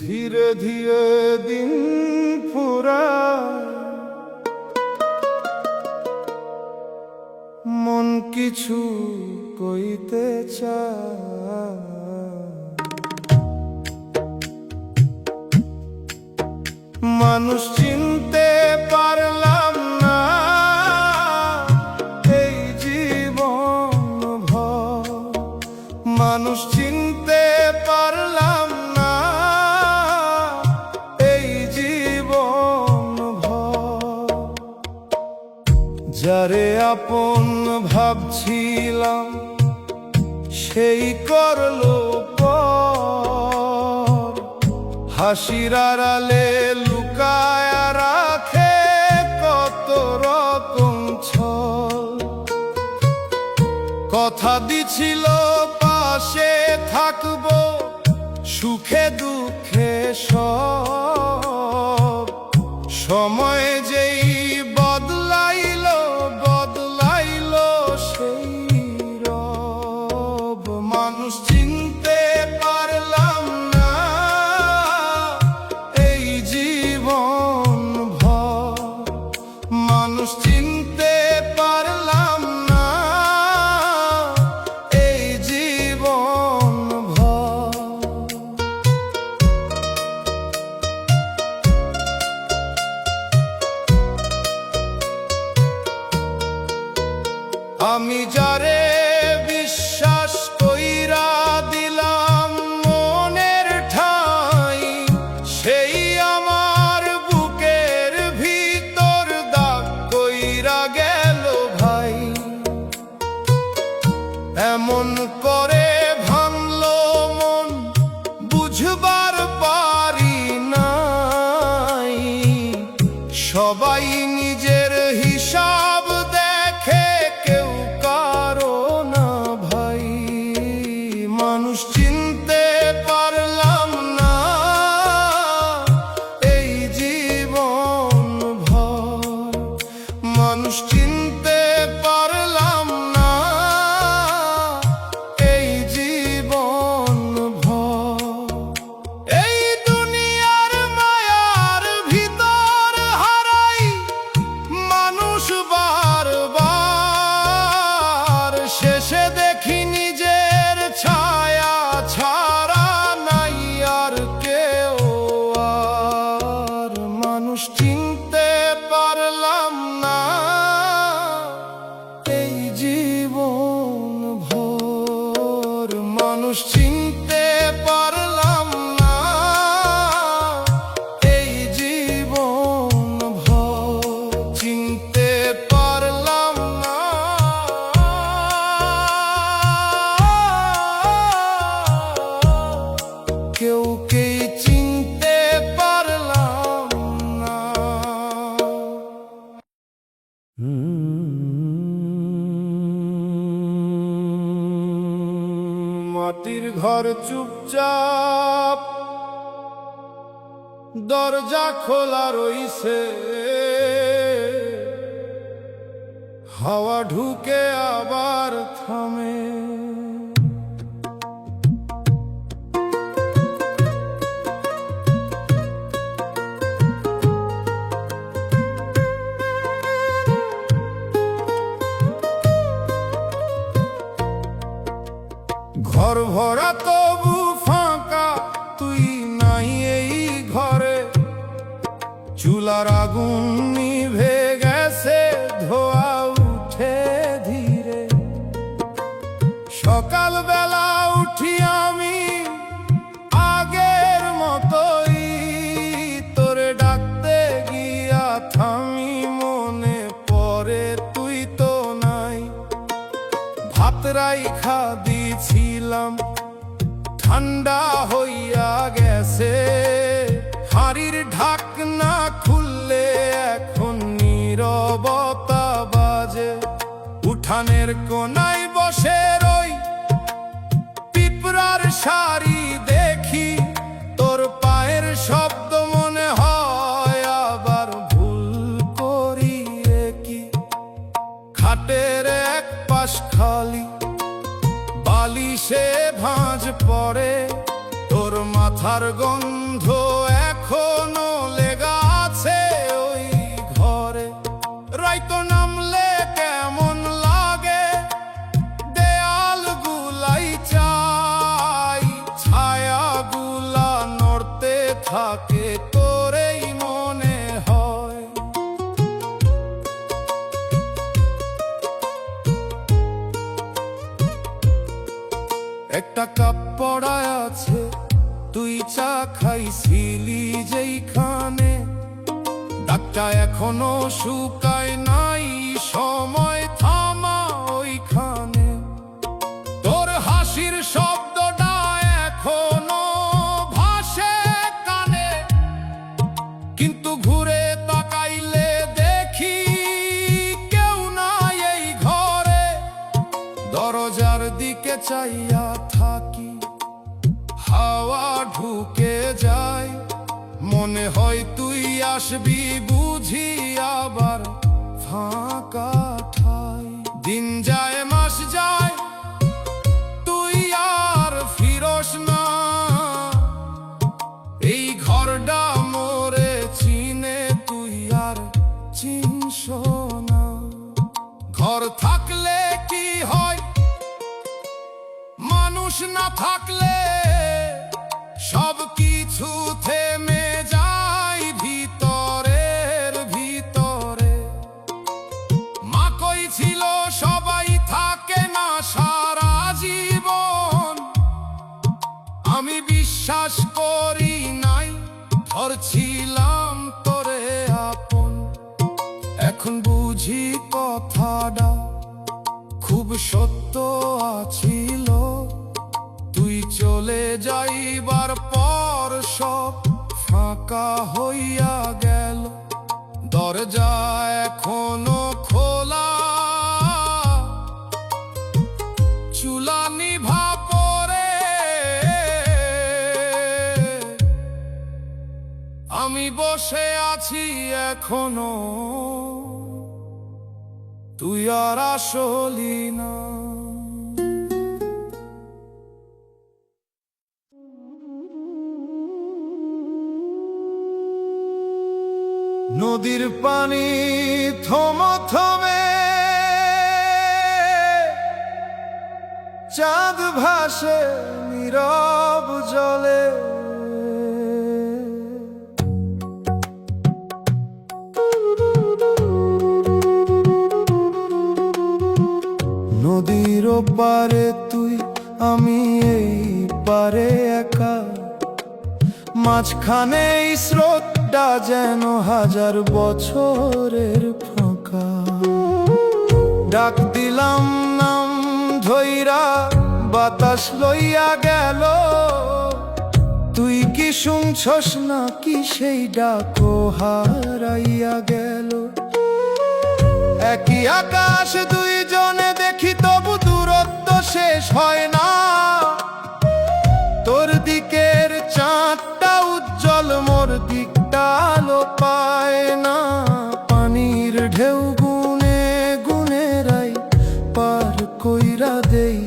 ধীরে ধীরে দিন ফুরায়, মন কিছু কইতে চায়। মানুষ চিনতে পারলাম না এই জীবন ভর, মানুষ চিনতে পারলাম না এই জীবন ভর। যারে আপন ভাবছিলাম সেই করলো পর, হাসির আড়ালে লুকায় রাখে কত রকম ছল। কথা দিছিল পাশে থাকবো সুখে দুঃখে সব, সময় যেই বদলাইলো সেই রব। মানুষ চিনতে পারলাম না এই জীবন ভর, মানুষ চিনতে পারলাম না এই জীবন ভর। আমি যারে বিশ্বাস কইরা দিলাম মনের ঠাই, সেই আমার বুকের ভিতর দাগ কইরা গেল ভাই। এমন করে ভাঙলো মন বুঝবার পারি নাই, সবাই নিজের হিসাব দেখে কেউ কারো না ভাই। মানুষ চিনতে পারলাম না এই জীবন ভর, মানুষ চিনতে পারলাম না এই জীবন ভর। এই দুনিয়ার মায়ার ভিতর হারাই মানুষ বারবার, শেষে দেখি নিজের ছায়া ছাড়া নাই আর কেউ আর। মানুষ চিনতে পারলাম না এই জীবন ভর, মানুষ চিনতে পারলাম না এই জীবন ভর, চিনতে পারলাম না। কেউকেই চিনতে পারলাম না। মাটির ঘর চুপচাপ দরজা খোলা রইছে, হাওয়া ঢুকে আবার থামে। ঘর ভরা তবু ফাঁকা, তুই নাই এই ঘরে। চুলার আগুন নিভে গেছে, ধোয়া উঠে ধীরে। সকালবেলা উঠি আমি আগের মতোই, তোরে ডাকতে গিয়া থামি, মনে পড়ে তুই তো নাই। ভাত রাইখা দিছিলাম ঠান্ডা হইয়া গেছে, হাড়ির ঢাকনা খুললে এখন নীরবতা বাজে। উঠানের কোনায় বসে রই, পিঁপড়ার শাড়ি দেখি, তোর পায়ের শব্দ মনে হয় আবার ভুল করি কি। খাটের এক পাশ খালি, বালিশে ভাঁজ পড়ে, তোর মাথার গন্ধ এখনো লেগা আছে ওই ঘরে। রাইতো নামলে কেমন লাগে দেয়াল গুলাই চাই, ছায়া গুলা নড়তে থাকে তোরেই মনে হয়। একটা কাপ পড়ায় আছে, তুই চা খাইছিলি যেইখানে, দাগটা এখনো শুকায় নাই, সময় থামা ওইখানে। তোর হাসির শব্দটা এখনো ভাসে কানে, কিন্তু ঘুরে তাকাইলে দেখি কেউ নাই এই ঘরে। দরজার দিকে চাইয়া থাকি, হাওয়া ঢুকে যায়, মনে হয় তুই আসবি বুঝি আবার ফাঁকা ঠাই। দিন যায় মাস যায়, তুই আর ফিরস না, এই ঘরটা মোরে চিনে তুই আর চিনস না। ঘর থাকলে কি হয়, মানুষ না থাকলে সব কিছু থেমে যায় ভিতরের ভিতরে। মা কই ছিল সবাই থাকে না সারা জীবন, আমি বিশ্বাস করি নাই, ধরছিলাম তোরে আপন। এখন বুঝি কথাটা খুব সত্য আছিল, তুই চলে যাইবার পর সব ফাঁকা হইয়া গেল। দরজা এখনো খোলা, চুলা নিভা পড়ে, আমি বসে আছি এখনো, তুই আর আসলি না। নদীর পানি থমথমে, চাঁদ ভাসে নীরব জলে। নদীর পারে তুই, আমি এই পারে একা, মাঝখানে এই স্রোতটা যেন হাজার বছরের ফাঁকা। ডাক দিলাম নাম ধইরা, বাতাস লইয়া গেল, তুই কি শুনছস না কি সেই ডাকো হারাইয়া গেল। একই আকাশ দুইজনে দেখি, তবু দূরত্ব শেষ হয় না। তোর দিকের চাঁদটা উজ্জ্বল, মোর দিকটা আলো পায় না। পানির ঢেউ গুনে গুনে রাই পার কইরা দেই,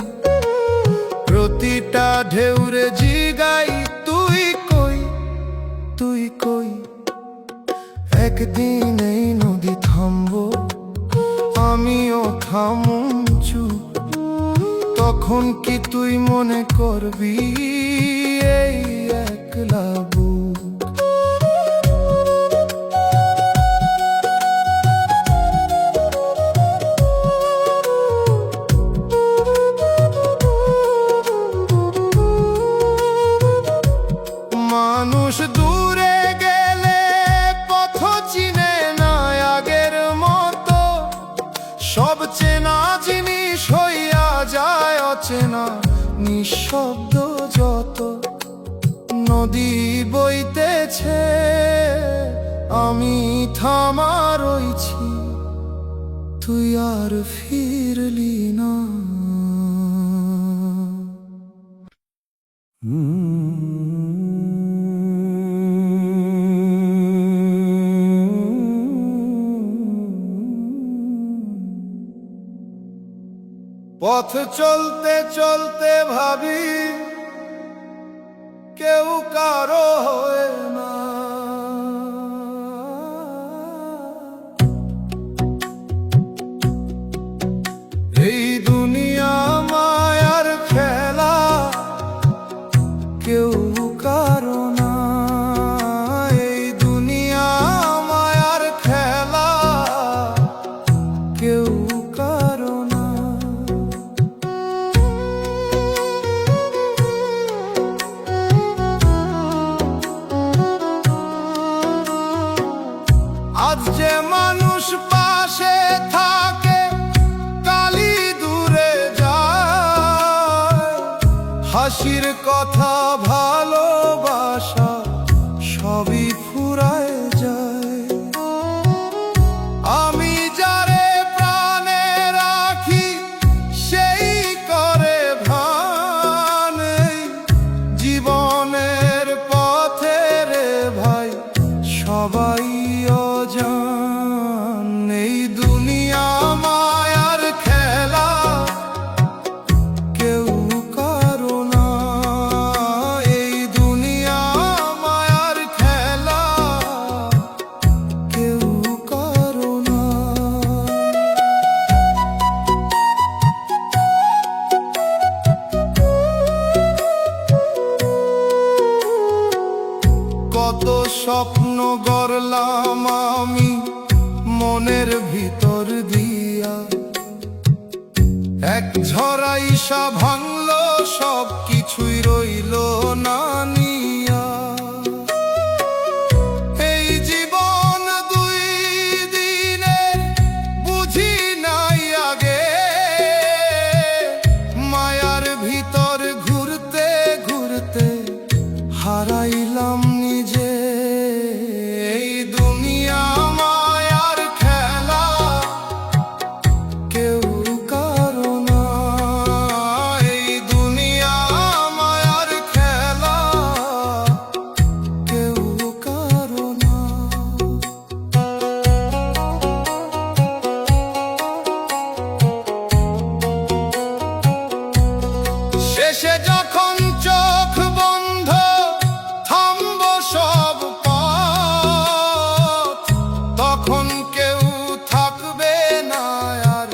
প্রতিটা ঢেউরে জিগাই তুই কই, তুই কই। একদিন এই নদী থামবো, আমিও থামুম চুপ, তখন কি তুই মনে করবি এই একলা বুক। মানুষ দূরে গেলে পথ চিনে না আগের মতো, সব চেনা জিনিস হইয়া যায় অচেনা, নিঃশব্দ যত। নদী বইতেছে, আমি থামা রইছি, তুই আর ফিরলি না। পথ চলতে চলতে ভাবি কেউ কারো হয় না। এই দুনিয়া মায়ার খেলা, কেউ কারো না। এই দুনিয়া মায়ার খেলা, কেউ কারো না। আজ যে মানুষ পাশে থাকে, কালই দূরে যায়। হাসির কথা ভালোবাসা সবই ফুরায় যায়। আমি যারে প্রাণে রাখি সেই করে ভান। জীবনের পথে রে ভাই সবাই অজান। এই দুনিয়া মায়ার খেলা, কেউ কারো না। এই দুনিয়া মায়ার খেলা, কেউ কারো না। কত স্বপ্ন গড়লাম আমি মনের ভিতর দিয়া, এক ঝড় আইসা ভাঙলো সব কিছুই রইল না নিয়া। এই জীবন দুই দিনের বুঝি নাই আগে, মায়ার ভিতর ঘুরতে ঘুরতে হারাইলাম নিজে। এই দুনিয়া মায়ার খেলা, কেউ কারো না। এই দুনিয়া মায়ার খেলা, কেউ কারো না। শেষে যখন চোখ বন্ধ, থামবো সব পথ, তখন কেউ থাকবে না আর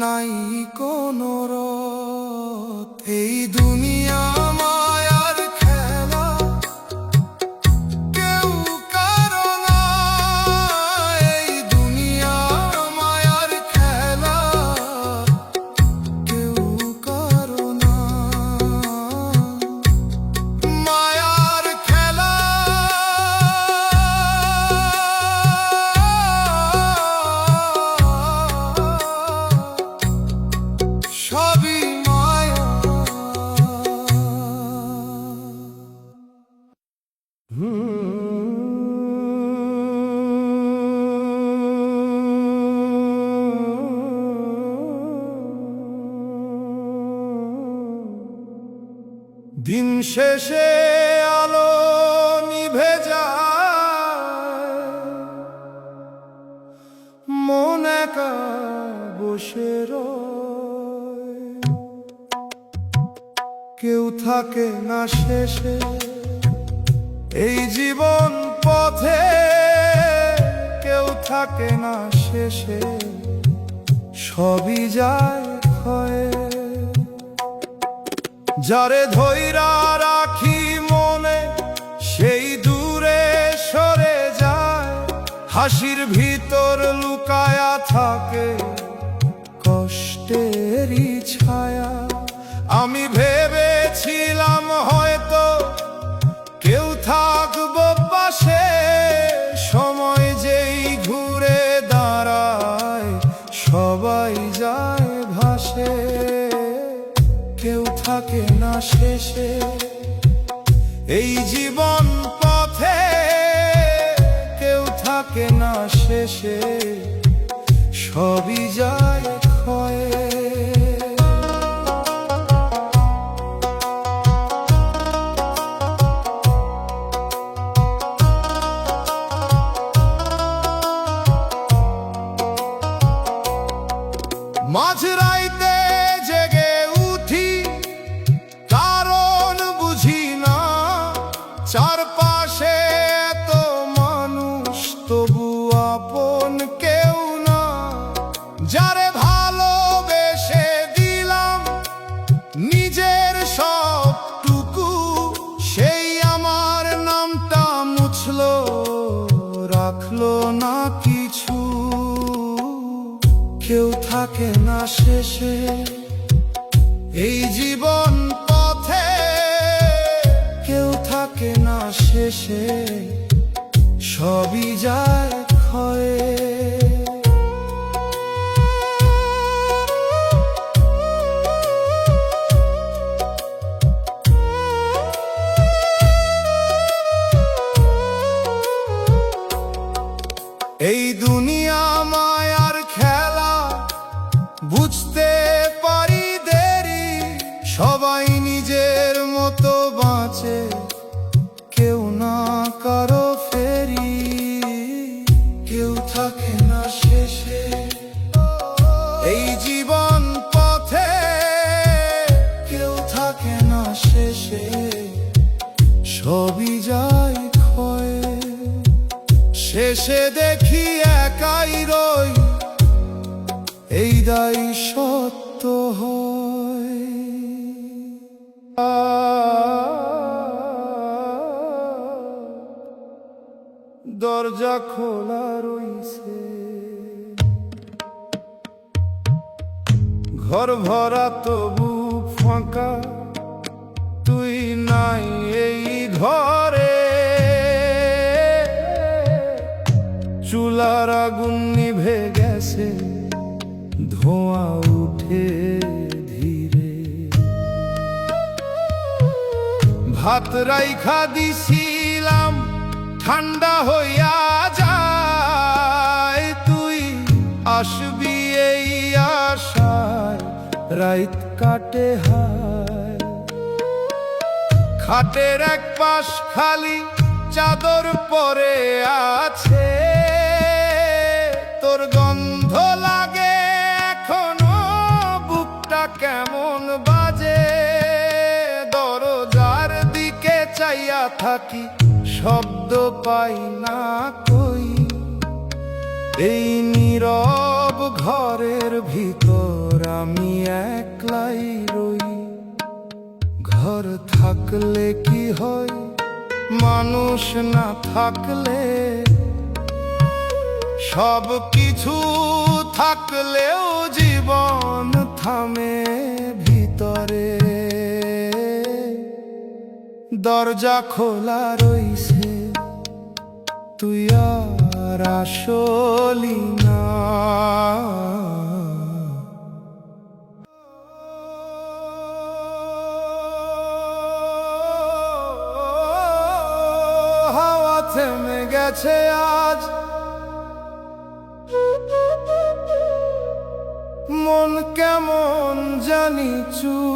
নাই কোনো রথ। এই দুনিয়া মায়ার খেলা, কেউ কারো না। এই দুনিয়া মায়ার খেলা, কেউ কারো না। মায়ার খেলা, সবই মায়া। দিন শেষে আলো নিভে যায়, মন একা বসে রয়। কেউ থাকে না শেষে এই জীবন পথে, কেউ থাকে না শেষে সবই যায় ক্ষয়ে। যারে ধইরা রাখি মনে সেই দূরে সরে যায়। হাসির ভিতর লুকায়া থাকে কষ্টেরই ছায়া। আমি ভেবেছিলাম হয়তো কেউ থাকবো পাশে, সময় যেই ঘুরে দাঁড়ায় সবাই যায় ভাসে। কেউ থাকে না শেষে এই জীবন পথে, কেউ থাকে না শেষে সবই যায় ক্ষয়ে। মাঝরাইতে জেগে শেষে এই জীবন পথে কেউ থাকে না শেষে, সবই যায় ক্ষয়ে। এই দুনিয়া মায়ার খেলা, বুঝতে পারি দেরি, সবাই নিজের মতো বাঁচে, কেউ না কারো ফেরি, কেউ থাকে না শেষে এই জীবন পথে, কেউ থাকে না শেষে, সবই যায় ক্ষয়ে। শেষে দেখি একাই রই, এই দায় সত্য হয়। দরজা খোলা রইছে, ঘর ভরা তবু ফাঁকা, তুই নাই এই ঘরে। চুলার আগুন নিভে গেছে, ধোঁয়া উঠে ধীরে। ভাত রাইখা দিছিলাম, ঠান্ডা হইয়া যায়, তুই আসবি এই আশায়, রাত কাটে হায়। খাটের এক পাশ খালি, চাদর পরে আছে, তোর গন্ধ লাগে এখনো, বুকটা কেমন বাজে। দরজার দিকে চাইয়া থাকি, শব্দ পাই না কই, এই নীরব ঘরের ভিতর আমি একলাই রই। ঘর থাকলে কি হয়, মানুষ না থাকলে, সব কিছু থাকলেও জীবন থামে ভিতরে। দরজা খোলা রইছে, তুই আর আসলি না। হাওয়া থেমে গেছে আজ, মন কেমন জানি চুপ।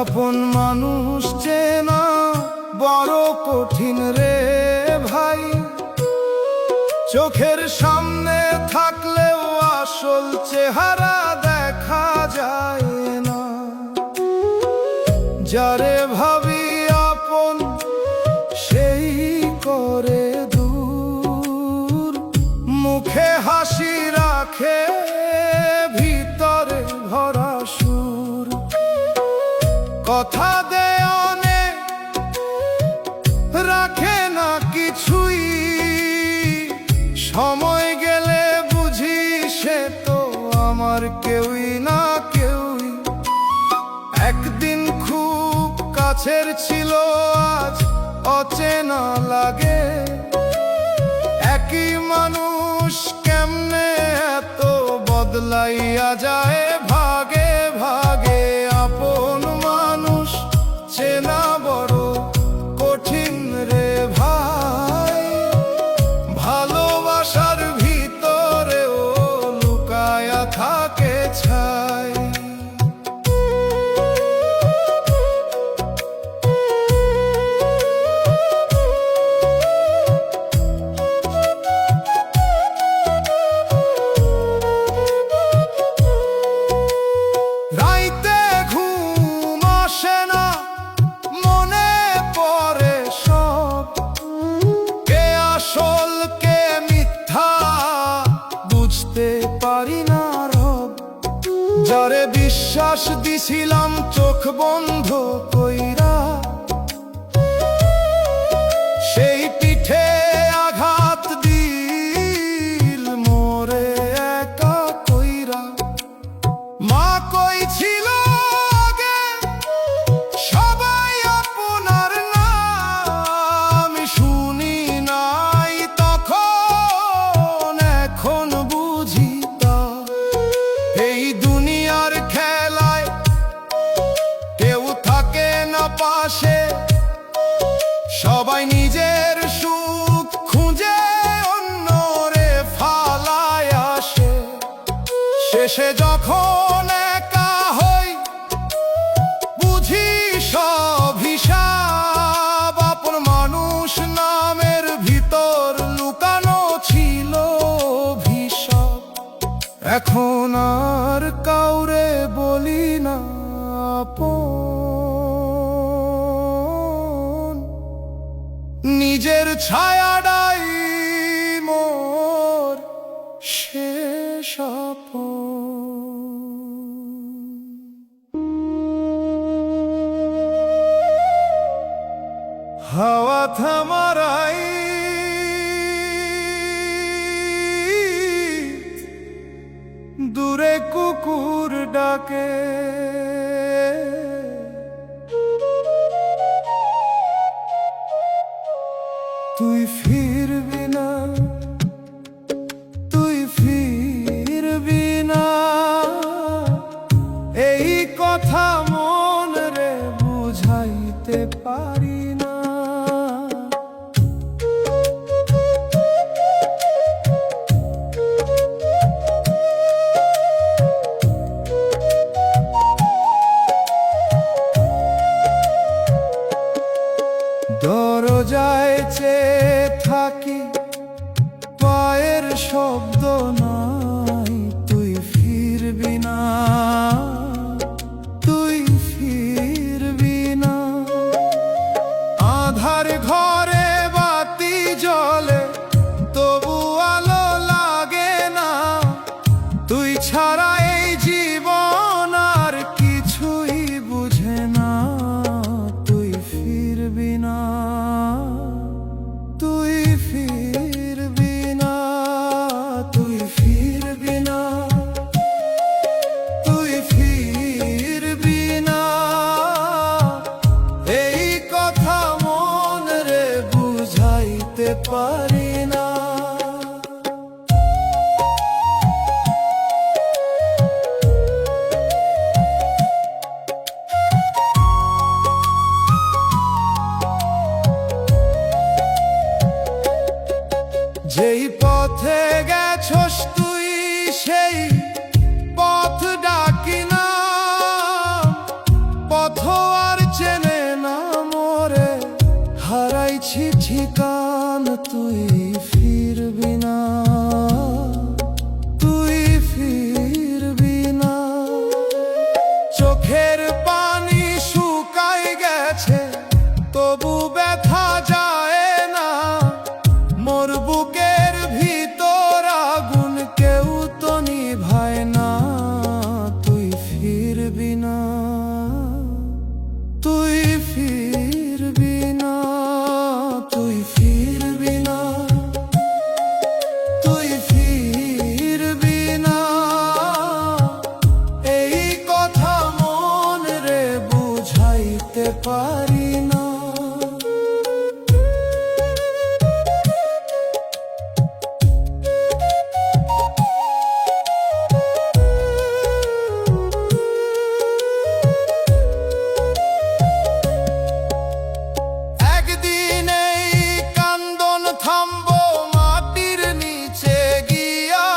আপন মানুষ চেনা বড় কঠিন রে ভাই, চোখের সামনে থাকলেও আসল চেহারা দেখা যায় না। যারে ভাবি আপন, সেই করে দূর, মুখে হাসি রাখে, ভিতরে ভরা সুর। কথা দেয় অনেক, রাখে না কিছুই, সময় গেলে বুঝি সে তো আমার কেউই না কেউই। একদিন খুব কাছের ছিল, আজ অচেনা লাগে। একই মানুষ কেমনে এত বদলাইয়া যায়, ভাগে ভাগে। আপন মানুষ চেনা বড় কঠিন রে ভাই, ভালোবাসার ভিতরেও লুকায়া থাকে ছাই। রাইতে ঘুম আসে না, মনে পড়ে সব, কে আসল কে মিথ্যা বুঝতে পারি না রব। যারে বিশ্বাস দিছিলাম চোখ বন্ধ কইরা, সবাই নিজের সুখ খুঁজে অন্যরে ফালায় আসে, শেষে যখন একা হই বুঝি সব হিসাব। আপন মানুষ নামের ভিতর লুকানো ছিল অভিশাপ। এখন আর কাউরে বলি না আপন, নিজের ছায়াটাই মোর শেষ হাওয়া থামারাই দূরে কুকুর ডাকে, তুই ফিরবি না, তুই ফিরবি না, এই কথা মন রে বুঝাইতে পারি না। দরজায় চেয়ে থাকি পায়ের শব্দ নাই, তুই ফিরবি না, তুই ফিরবি না। আধার ঘরে বাতি জ্বলে তবু আলো লাগে না, তুই ছাড়া এই জীবন আর কিছুই বুঝে না। তুই ফিরবি না, তুই ফিরবি না, তুই ফিরবি না, তুই ফিরবি না, এই কথা মন রে বুঝাইতে পারি না। যেই পথে গেছস তুই সেই পথ ডাকি না, পথ আর চেনে না মোরে, হারাইছি ঠিকান। তুই ফিরবি না, তুই ফিরবি না, চোখের পানি শুকাই গেছে তবু ব্যথা যায় না, মোর বুকের ভিতর আগুন কেউ তো নিভায় না। তুই ফিরবি না, তুই ফিরবি না, তুই ফিরবি না, তুই ফিরবি না, এই কথা মন রে বুঝাইতে পারি না। একদিন এই কান্দন থামবো মাটির নিচে গিয়া,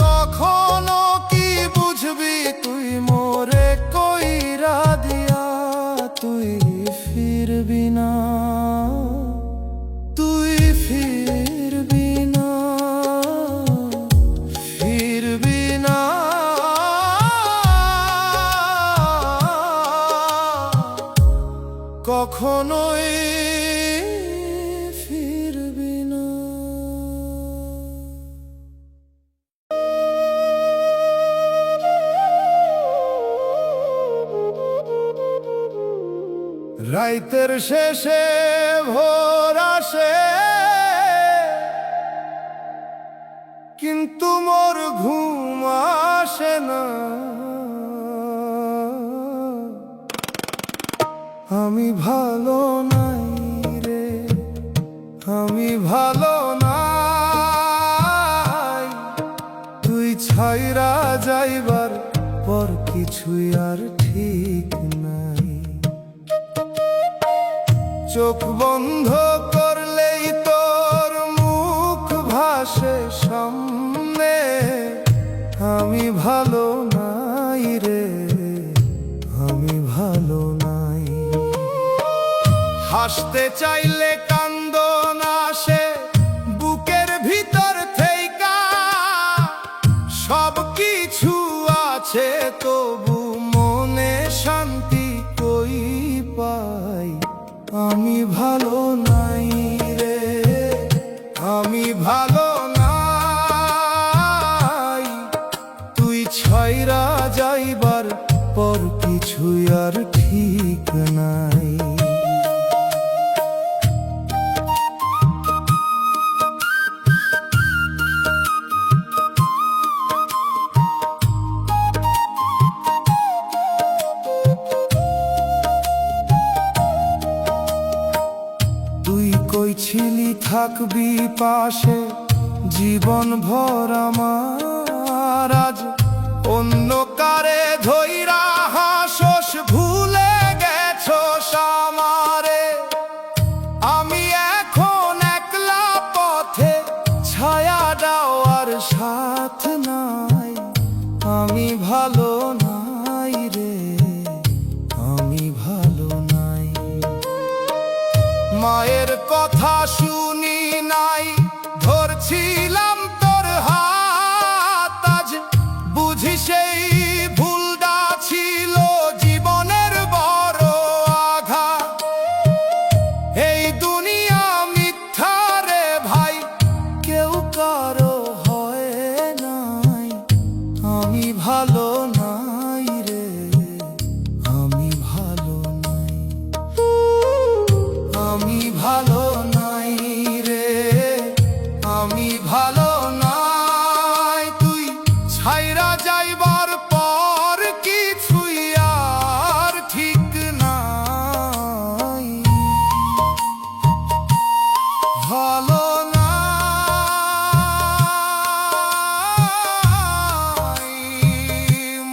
তখনও কি বুঝবি তুই মোরে কইরা দিয়া। তুই ফিরবি না, তুই ফিরবি না, ফিরবি না, কখনোই ফিরবি না। রাইতের শেষে ভোর আসে কিন্তু মোর ঘুম আসে না। আমি ভালো নাই রে, আমি ভালো নাই, তুই ছাইরা যাইবার পর কিছুই আর ঠিক নাই। চোখ বন্ধ করলেই তোর মুখ ভাসে সামনে। আমি ভালো নাই রে, আমি ভালো নাই। হাসতে চাইলে কান্দন আসে বুকের ভিতর থেইকা। সব কিছু আছে তবু মনে শান্তি কই পাই। আমি ভালো নাই রে, আমি ভালো নাই। তুই ছাইরা যাইবার পর কিছুই আর ঠিক নাই। তুই কইছিলি থাকবি পাশে জীবন ভর আমার। আজ অন্য কারে ধইরা হাসোস, ভুলে গেছোস আমারে। আমি এখন একলা পথে, ছায়া দেওয়ার সাথ নাই। আমি ভালো নাই রে, আমি ভালো নাই। মায়ের কথা শুনি নাই, ধরছিলাম তোর হাত। আজ বুঝি সেই ভুলটা ছিল জীবনের বড় আঘাত। এই দুনিয়া মিথ্যা রে ভাই, কেউ কারো হয় নাই। আমি ভালো নাই রে, আমি ভালো নাই। আমি ভালো নাই রে, আমি ভালো নাই। তুই ছাইরা যাইবার পর কিছুই আর ঠিক নাই। ভালো নাই,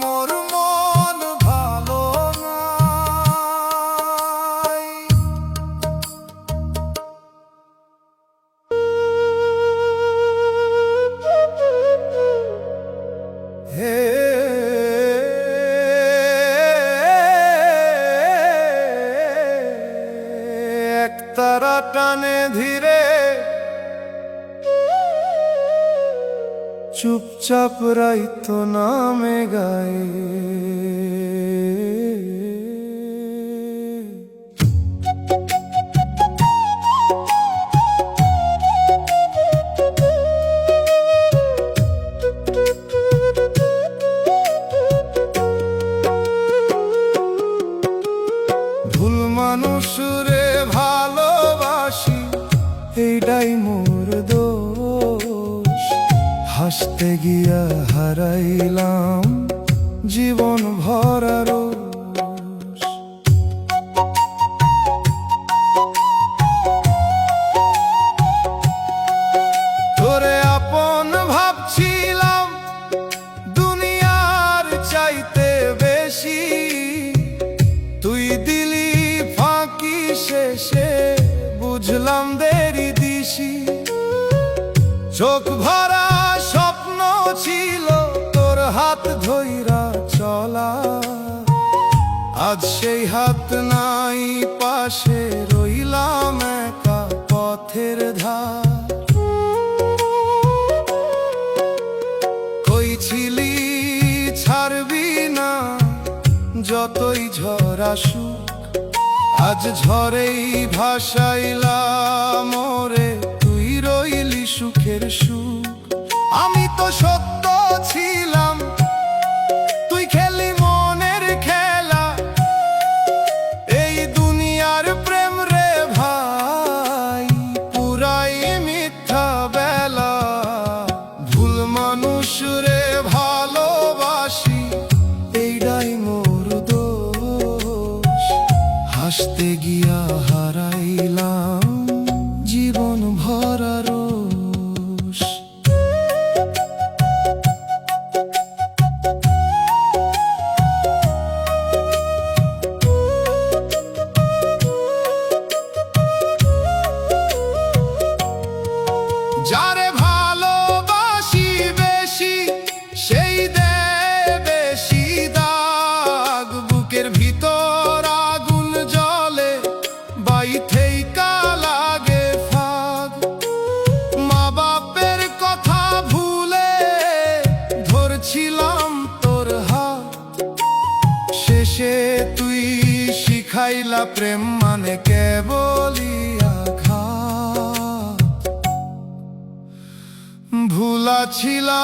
মোর মন ভালো নাই। হে একতারা টানে ধীরে, চুপচাপ রাইত নামে গায়ে। ভুল মানুষ রে ভালোবাসি, এইটাই মোর দোষ। হাসতে গিয়া হারাইলাম জীবন ভরা রোষ। তোরে আপন ভাবছিলাম দুনিয়ার চাইতে বেশি। তুই দিলি ফাঁকি, শেষে বুঝলাম দেরি দিশি। চোখ ভরা স্বপ্ন ছিল তোর হাত ধইরা চলা। আজ সেই হাত নাই পাশে, রইলাম একা পথের ধার। কইছিলি ছাড়বি না যতই ঝড় আসুক। আজ ঝড়েই ভাসাইলাম মোরে, তুই রইলি সুখের সুখ। আমি তো সত্য ছিলাম, তুই খেলি মনের খেলা। এই দুনিয়ার প্রেম রে ভাই, পুরাই মিথ্যা বেলা। ভুল মানুষ রে ভালোবাসি, এইটাই মোর দোষ। হাসতে গিয়া হারাইলাম জীবন ভরা রোষ। ছিলাম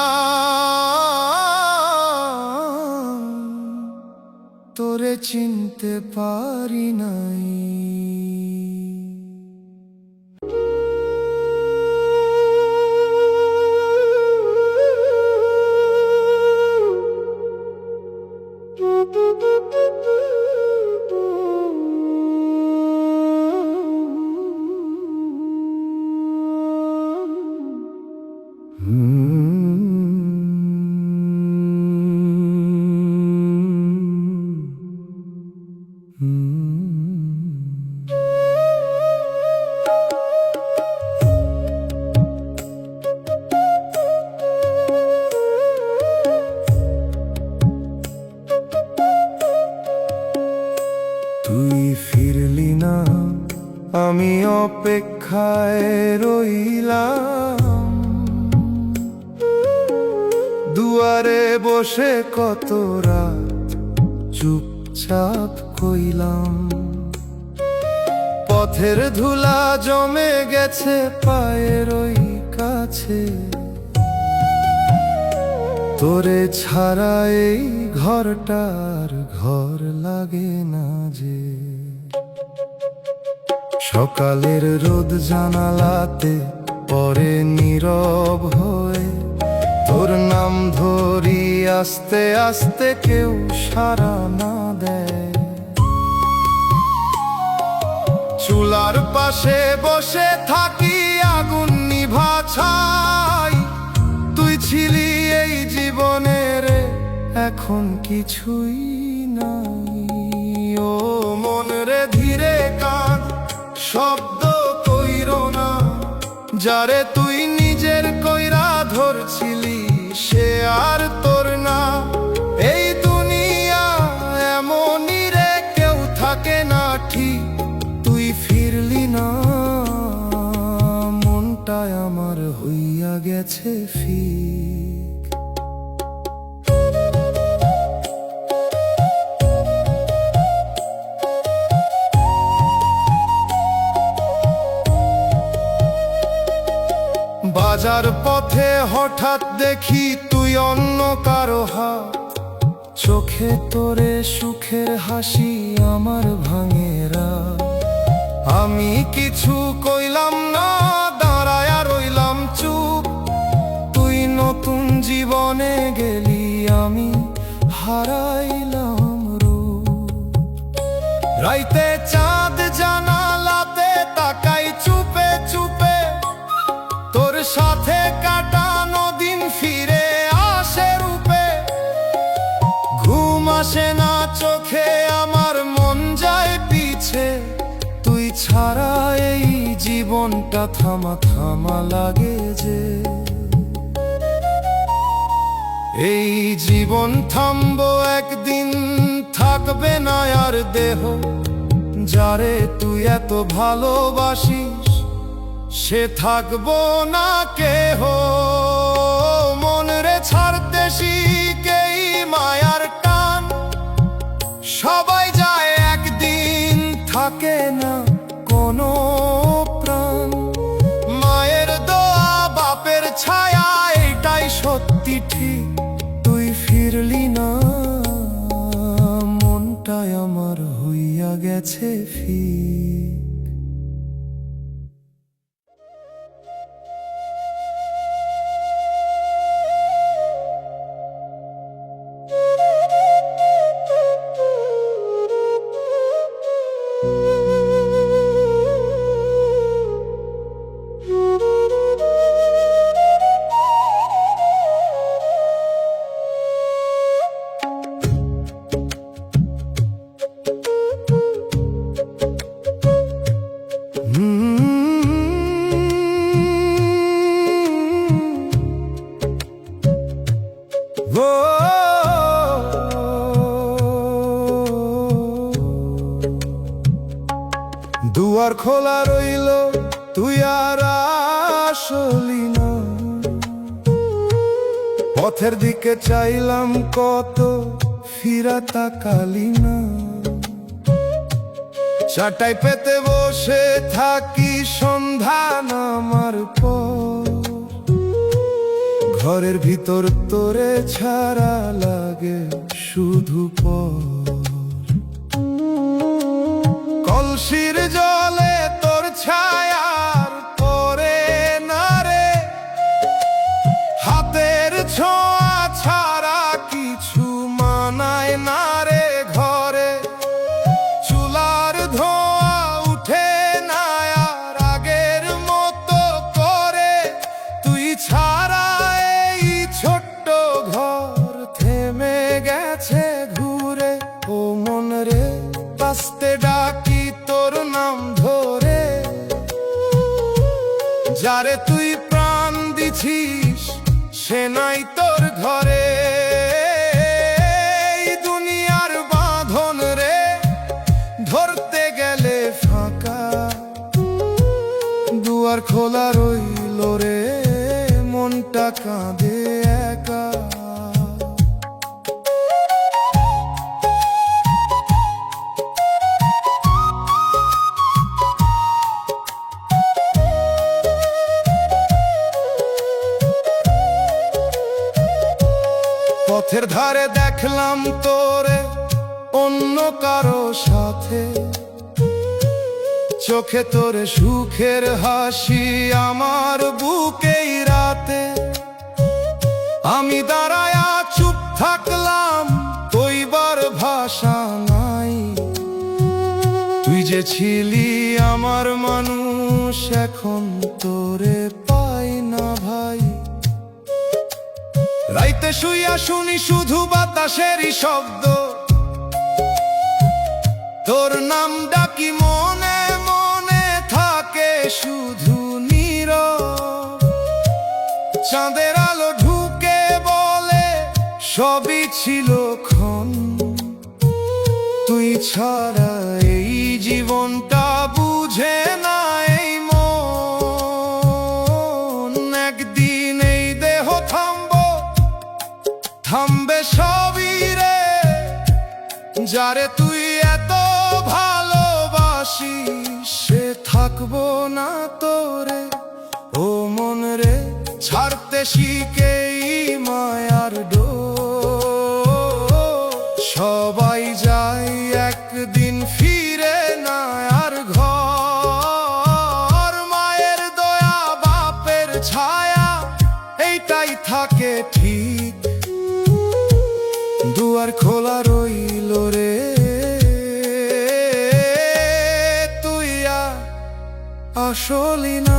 তোরে চিনতে পারি নাই। তুই ফিরলি না, আমি অপেক্ষায় রইলাম। দুয়ারে বসে কত রাত চুপচাপ কইলাম। পথের ধুলা জমে গেছে পায়ের ওই কাছে, তোরে ছাড়া এই ঘরটার ঘর লাগে না যে। সকালের রোদ জানালাতে পরে নীরব হয়ে, তোর নাম ধরি আস্তে আস্তে, কেউ সাড়া না দেয়। চুলার পাশে বসে থাকি আগুন নিভা ছাই, তুই ছিলি এই জীবনের, এখন কিছুই নাই। ও মন রে ধীরে কাঁদ, শব্দ কইরো না, যারে তুই নিজের কইরা ধরছিলি সে আর তোর না। এই দুনিয়া এমনই রে, কেউ থাকে না ঠিক, তুই ফিরলি না। মনটায় আমার হইয়া গেছে ফিক। বাজার পথে হঠাৎ দেখি তুই অন্য কারো হাত, চোখে তোরে সুখের হাসি আমার ভাঙেরা। আমি কিছু কইলাম না, দাঁড়ায়া রইলাম চুপ। তুই নতুন জীবনে গেলি, আমি হারাইলাম রূপ। রাইতে চাঁদ জানালাতে তাকাই চুপে চুপে, তোর সাথে কাটানো দিন ফিরে আসে রূপে। ঘুম আসে না চোখে আমার, মন যায় পিছে, তুই ছাড়া এই জীবনটা থামা থামা লাগে যে। এই জীবন থামবো একদিন, থাকবে না আর দেহ। যারে তুই এত ভালোবাসিস সে থাকবো না কেহ। মন রে ছাড়তে শিখেই মায়ার টান, সবাই যায় একদিন, থাকে না কোনো প্রাণ। মায়ের দোয়া বাপের ছায়া, এটাই সত্যি ঠিক, তুই ফিরলি না। মনটায় আমার হইয়া গেছে ফিক। দুয়ার খোলা রইল, তুই আর আসলি না। পথের দিকে চাইলাম কত, ফিরা তাকালি না। চাটাই পেতে বসে থাকি সন্ধ্যা নামার পর, ঘরের ভিতর তোরে ছাড়া লাগে শুধু পর। কলসির জলে তোর ছায়ার পরে না রে, হাতের ছোঁয়া ছাড়া কিছু মানায় না রে ঘরে। চুলার ধোঁয়া উঠে না আর আগের মতো করে, তুই ছাড়া এই ছোট্ট ঘর থেমে গেছে ঘুরে। ও মন রে, বাঁচতে ডাকি তোর নাম ধরে, যারে তুই প্রাণ দিছিস সে নাই তোর ঘরে। এই দুনিয়ার বাঁধন রে ধরতে গেলে ফাঁকা, দুয়ার খোলা রইল রে মনটা কাঁদে একা। পথের ধারে দেখলাম তোরে অন্য কারো সাথে, চোখে তোরে সুখের হাসি আমার বুকেই রাতে। আমি দাঁড়ায়া চুপ থাকলাম, কইবার ভাষা নাই। তুই যে ছিলি আমার মানুষ, এখন তোরে পাই না ভাই। রাইতে শুইয়া শুনি শুধু বাতাসেরই শব্দ, তোর নাম ডাকি মনে মনে থাকে শুধু নীরব। চাঁদের আলো ঢুকে বলে সবই ছিল ক্ষণ, তুই ছাড়া এই জীবনটা বুঝে না এই মন। একদিন এই দেহ থামবে সবই রে, যারে তুই এত ভালোবাসিস সে থাকবো না তোরে। ও মন রে, ছাড়তে শিখেই মায়ার ডোর। সবাই যায় একদিন ফিরে না আর ঘর। মায়ের দয়া বাপের ছায়া এইটাই থাকে ঠিক, দুয়ার খোলা রইল রে তুই আসলি না।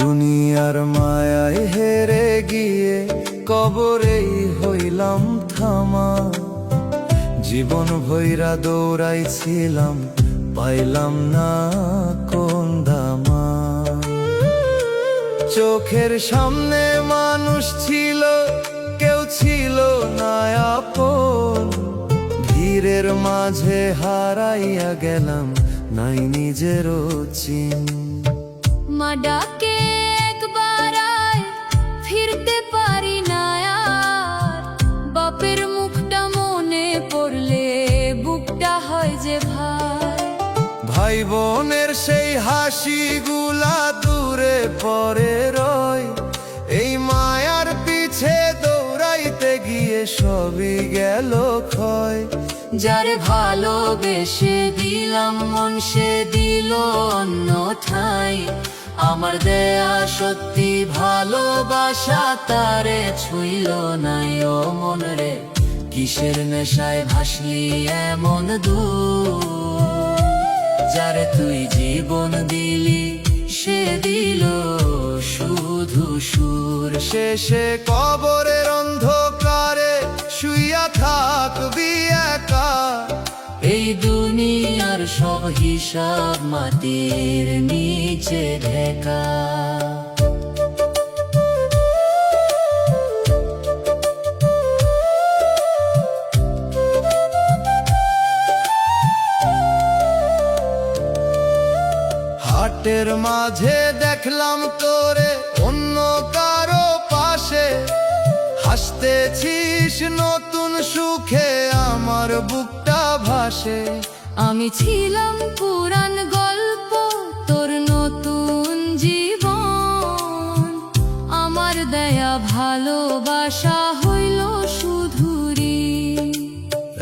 দুনিয়ার মায়ায় হেরে গিয়ে কবরেই হইলাম থামা। জীবন ভৈরা দৌড়াইছিলাম, পাইলাম না কোন দামা। চোখের সামনে মানুষ ছিল, কেউ ছিল না আপন। ভিড়ের মাঝে হারাইয়া গেলাম, নাই নিজেরও চিন। মা ডাকে একবার আয়, ফিরতে পারি না আর। বাপের মুখটা মনে পড়লে বুকটা হয় যে ভাই। ভাই বোনের সেই হাসিগুলা দূরে পরে রয়। এই মায়ার পিছে দৌড়াইতে গিয়ে সবই গেল ক্ষয়। যারে ভালোবেসে দিলাম মন, সে দিল অন্য ঠাই। আমার দেয়া সত্যি ভালোবাসা তারে ছুঁইল নাই। ও মন রে, কিসের নেশায় ভাসলি এমন দূর। যারে তুই জীবন দিলি সে দিল শুধু সুর। শেষে কবরের অন্ধকারে শুইয়া থাকবি একা। এই দুনিয়ার সব হিসাব মাটির নিচে ঢেকা। হাটের মাঝে দেখলাম তোরে অন্য কারো পাশে, হাসতেছিস নতুন সুখে আমার বুকটা ভাসে। আমি ছিলাম পুরান গল্প, তোর নতুন জীবন, আমার দেয়া ভালোবাসা হইল শুধুরি।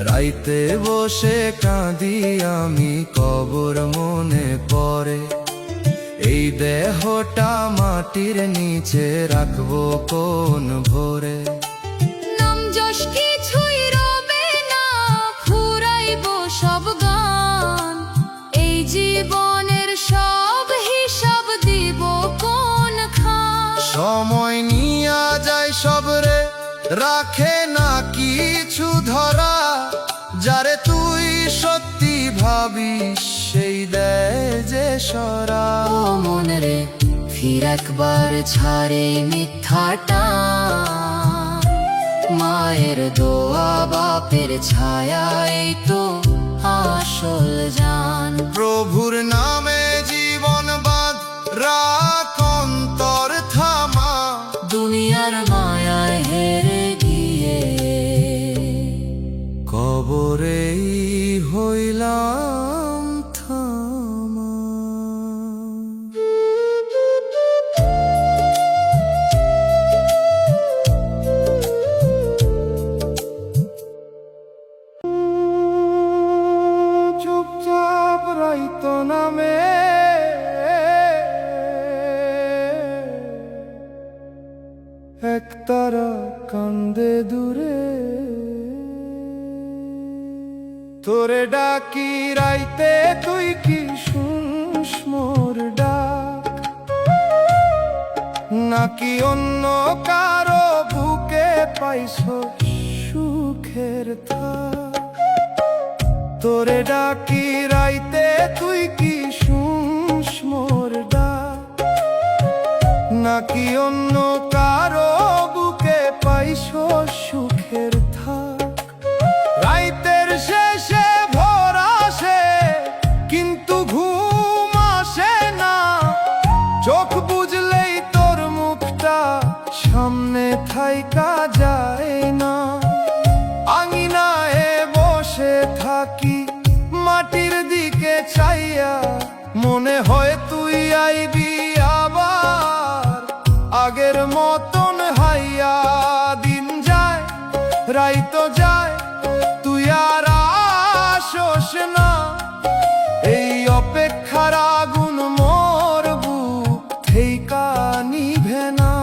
রাইতে বসে কাঁদি আমি কবর মনে পড়ে, এই দেহটা মাটির নিচে রাখবো কোন ভোরে। নাম যশ কিছুই রবে না, ফুরাইব সব গান, এই জীবনের সব হিসাব দিব কোন খান। সময় নিয়া যায় সব রে, রাখে না কিছু ধরা, যারে তুই সত্যি ভাবিস সেই দেয় যে সরা। ও মন রে, ফির একবার ছাড়ে মিথ্যাটা, মায়ের দোয়া বাপের ছায়া এই তো আসল জান। প্রভুর নামে জীবন বাঁধ, রাখ অন্তর থামা, দুনিয়ার মায়ায় হেরে গিয়ে কবরেই হইলাম থামা। চুপচাপ রাইত নামে একতারা কান্দে দূরে, তোরে ডাকি রাইতে তুই কি শুনস মোর ডাক, নাকি অন্য কারো বুকে পাইছ সুখের থাক। তোরে ডাকি রাইতে তুই কি শুনস মোর ডাক, নাকি অন্য কারো বুকে পাইছ সুখের থাক। রাইতের শেষে ভোর আসে কিন্তু ঘুম আসে না, চোখ বুঝলেই তোর মুখটা সামনে থাইকা যায় না। আঙিনায় বসে থাকি মাটির দিকে চাইয়া, মনে হয় তুই আইবি আবার আগের মতন হাইয়া। দিন যায় রাইত যায় তুই আর আসোস না, এই অপেক্ষার আগুন মোর বুক থেইকা নিভে না।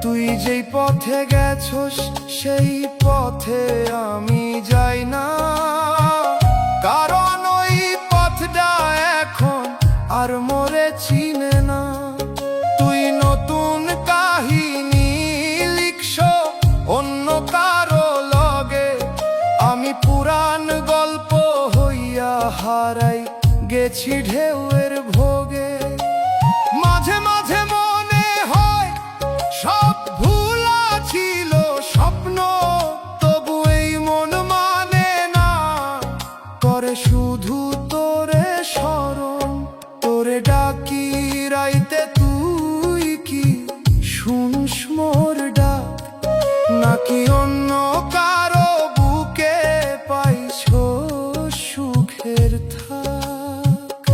তুই যেই পথে গেছস সেই পথে আমি যাই না, কারণ ওই পথটা এখন আর মোরে চিনে না। তুই নতুন কাহিনী লিখছ অন্য কারো লগে, আমি পুরান গল্প হইয়া হারাই গেছি ঢেউয়ের ভোগে। মাঝে মাঝে মনে হয় সব ভুলা ছিল স্বপ্ন, তবু এই মন মানে না, করে শুধু তোরে স্মরণ। তোরে ডাকি রাইতে তুই কি শুনস মোর ডাক, নাকি অন্য কারো বুকে পাইছ সুখের থাক।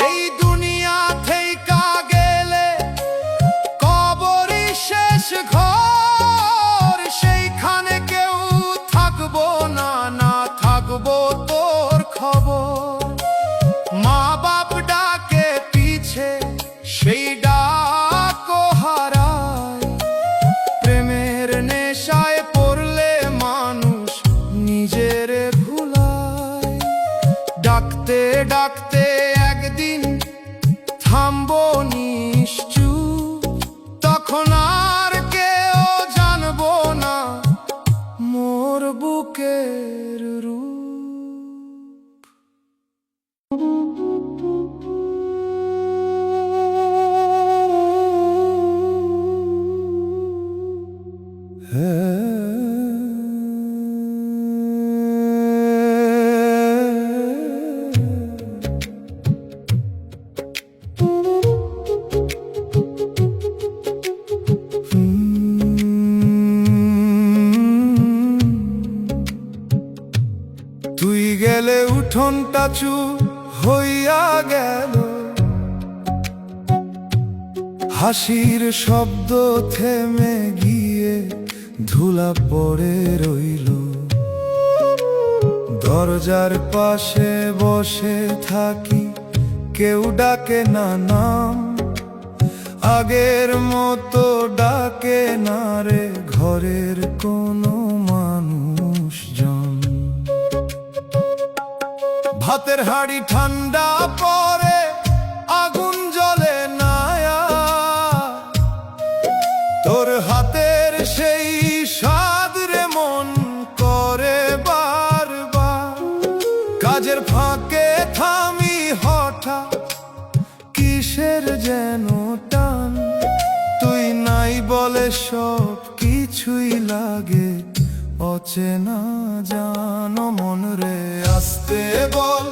এই দুনিয়া থেইকা গেলে কবরই শেষ ঘর, সেইখানে কেউ থাকবো না, না থাকবো তোর খবর। মা বাপ ডাকে পিছে সেই ডাকও হারায়, প্রেমের নেশায় পড়লে মানুষ নিজের ভুলায়। ডাকতে ডাকতে একদিন থামবো নিশ্চুপ, তখন আর কেউ জানবো না মোর বুকের রূপ। তুই গেলে উঠোনটা চুপ হইয়া গেল, হাসির শব্দ থেমে গিয়ে ধুলা পড়ে রইল। দরজার পাশে বসে থাকি, কেউ ডাকে না নাম, আগের মতো ডাকে না রে ঘরের কোনো মানুষজন। ভাতের হাঁড়ি ঠান্ডা পরে আগুন জ্বলে না, তোর হাতের সেই স্বাদ রে মন করে বারবার। কাজের ফাঁকে থামি হঠাৎ, কিসের যেন টান, তুই নাই বলে সব কিছুই লাগে অচেনা। জানো মন রে আসতে বল,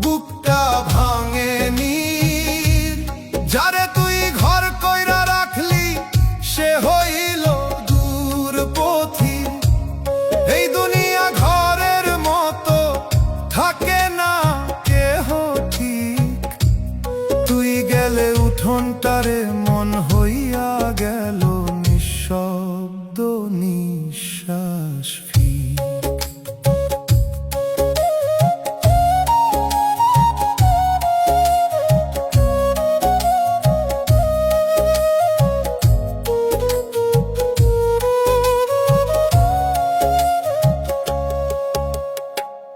বুকটা ভাঙেনি, যারে তুই ঘর কইরা রাখলি সে হইল দূর পথি। এই দুনিয়া ঘরের মতো থাকে না কেহ ঠিক, তুই গেলে উঠোনটারে মন হইয়া গেল নিঃশব্দ নিঃশ্বাস ফিক।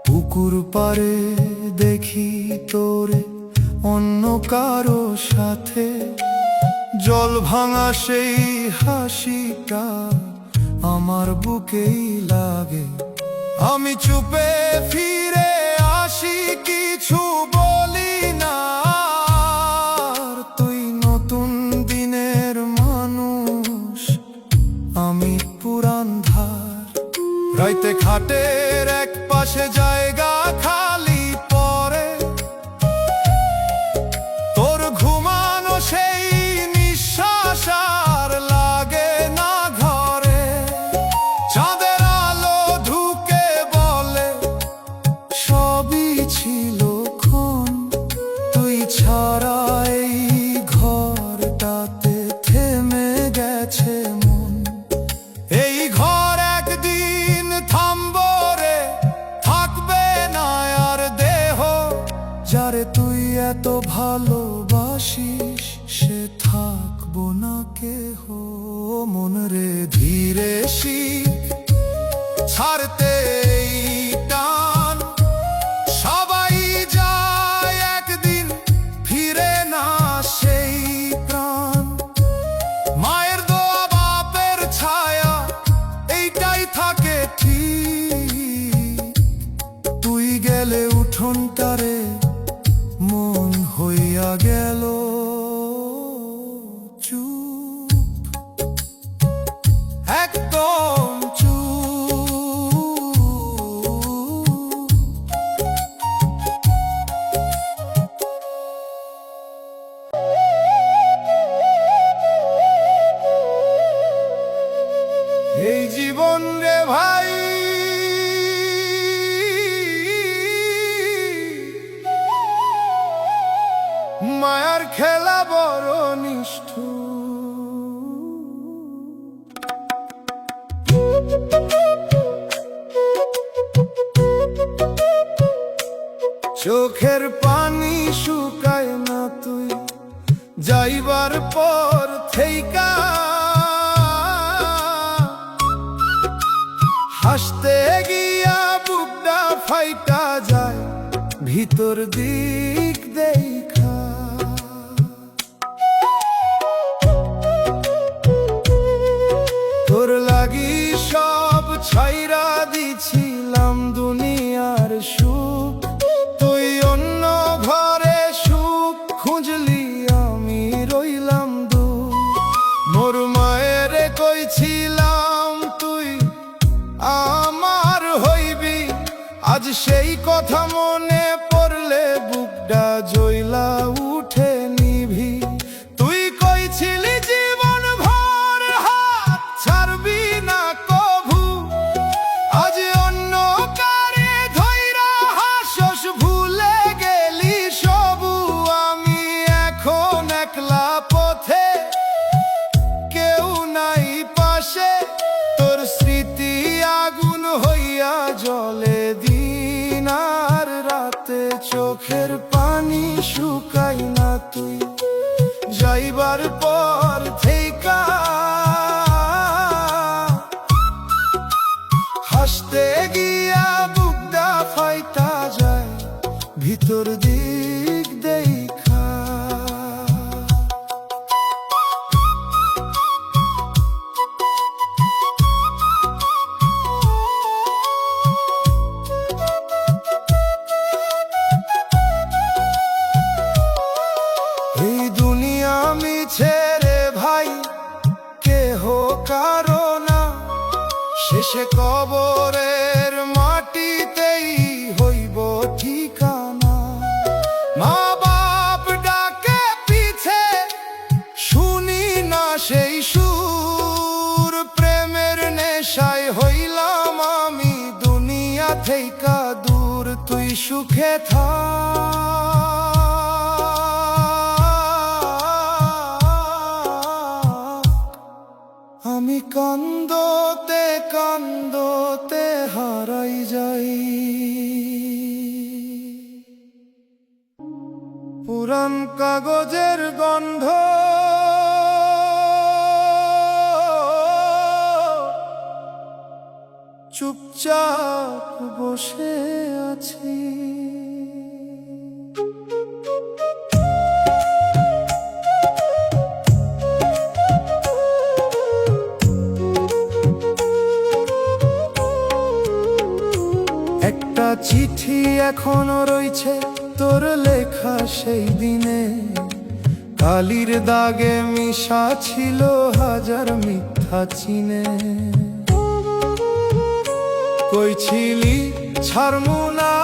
পুকুর পারে দেখি তোরে অন্য কারো সাথে, জল ভাঙা সেই হাসিটা আমার বুকেই লাগে। আমি চুপে ফিরে আসি, কিছু বলি না, আর তুই নতুন দিনের মানুষ, আমি পুরান ধার। রাইতে খাটের এক পাশে জায়গা খালি পরে, তোর ঘুমানো সেই নিঃশ্বাস আর লাগে না ঘরে। চাঁদের আলো ঢুকে বলে সবই ছিল ক্ষণ, তুই ছাড়া এই ঘরটাতে থেমে গেছে মন। এই ঘর একদিন থামবো রে, থাকবে না আর দেহ, যারে তুই এত ভালোবাসিস সে থাকবো না কেহ। মন রে ধীরে শিখ ছাড়তে এই টান, সবাই যায় একদিন ফিরে না সেই প্রাণ। মায়ের দোয়া বাপের ছায়া এইটাই থাকে ঠিক, তুই গেলে উঠোনটারে মন হইয়া গেল চুপ, একদম চুপ। এই জীবন রে ভাই মায়ার খেলা বড় নিষ্ঠুর। চোখের পানি শুকায় না তুই যাইবার পর থেইকা, হাসতে গিয়া বুকটা ফাইটা যায় ভিতর দিক দেখা। তোর লাগি সব ছাইরা দিছিলাম দুনিয়ার সুখ, তুই অন্য ঘরে সুখ খুঁজলি, আমি রইলাম দূর। মোর মায়ের কইছিলাম তুই আমার হইবি, আজ সেই কথা মনে পড়লে বুকটা জ্বলা উঠে নিভি। তুই কইছিলি জীবন ভর হাত ছাড়বি না কভু, আজ অন্য কারে ধইরা হাসস ভুলে গেলি সবু। আমি এখন একলা পথে, কেউ নাই পাশে, তোর স্মৃতি আগুন হইয়া জ্বলে দিন আর রাতে। চোখের পানি শুকাই না তুই যাইবার পর থেইকা, হাসতে গিয়া বুকটা ফাইটা যায় ভিতর দিক দেখা। এই দুনিয়া মিছে রে ভাই, কেহ কারো না, শেষে কবরের মাটিতেই হইব ঠিকানা। মা বাপ ডাকে পিছে শুনি না সেই সুর, প্রেমের নেশায় হইলাম আমি দুনিয়া থেইকা দূর। তুই সুখে থাক, আমি কান্দতে কান্দতে হারাই যাই। পুরান কাগজের গন্ধ চুপচাপ বসে আছি। একটা চিঠি এখনো রইছে তোর লেখা সেই দিনে, কালির দাগে মিশা ছিল হাজার মিথ্যা চিনে। কইছিলি ছাড়মু না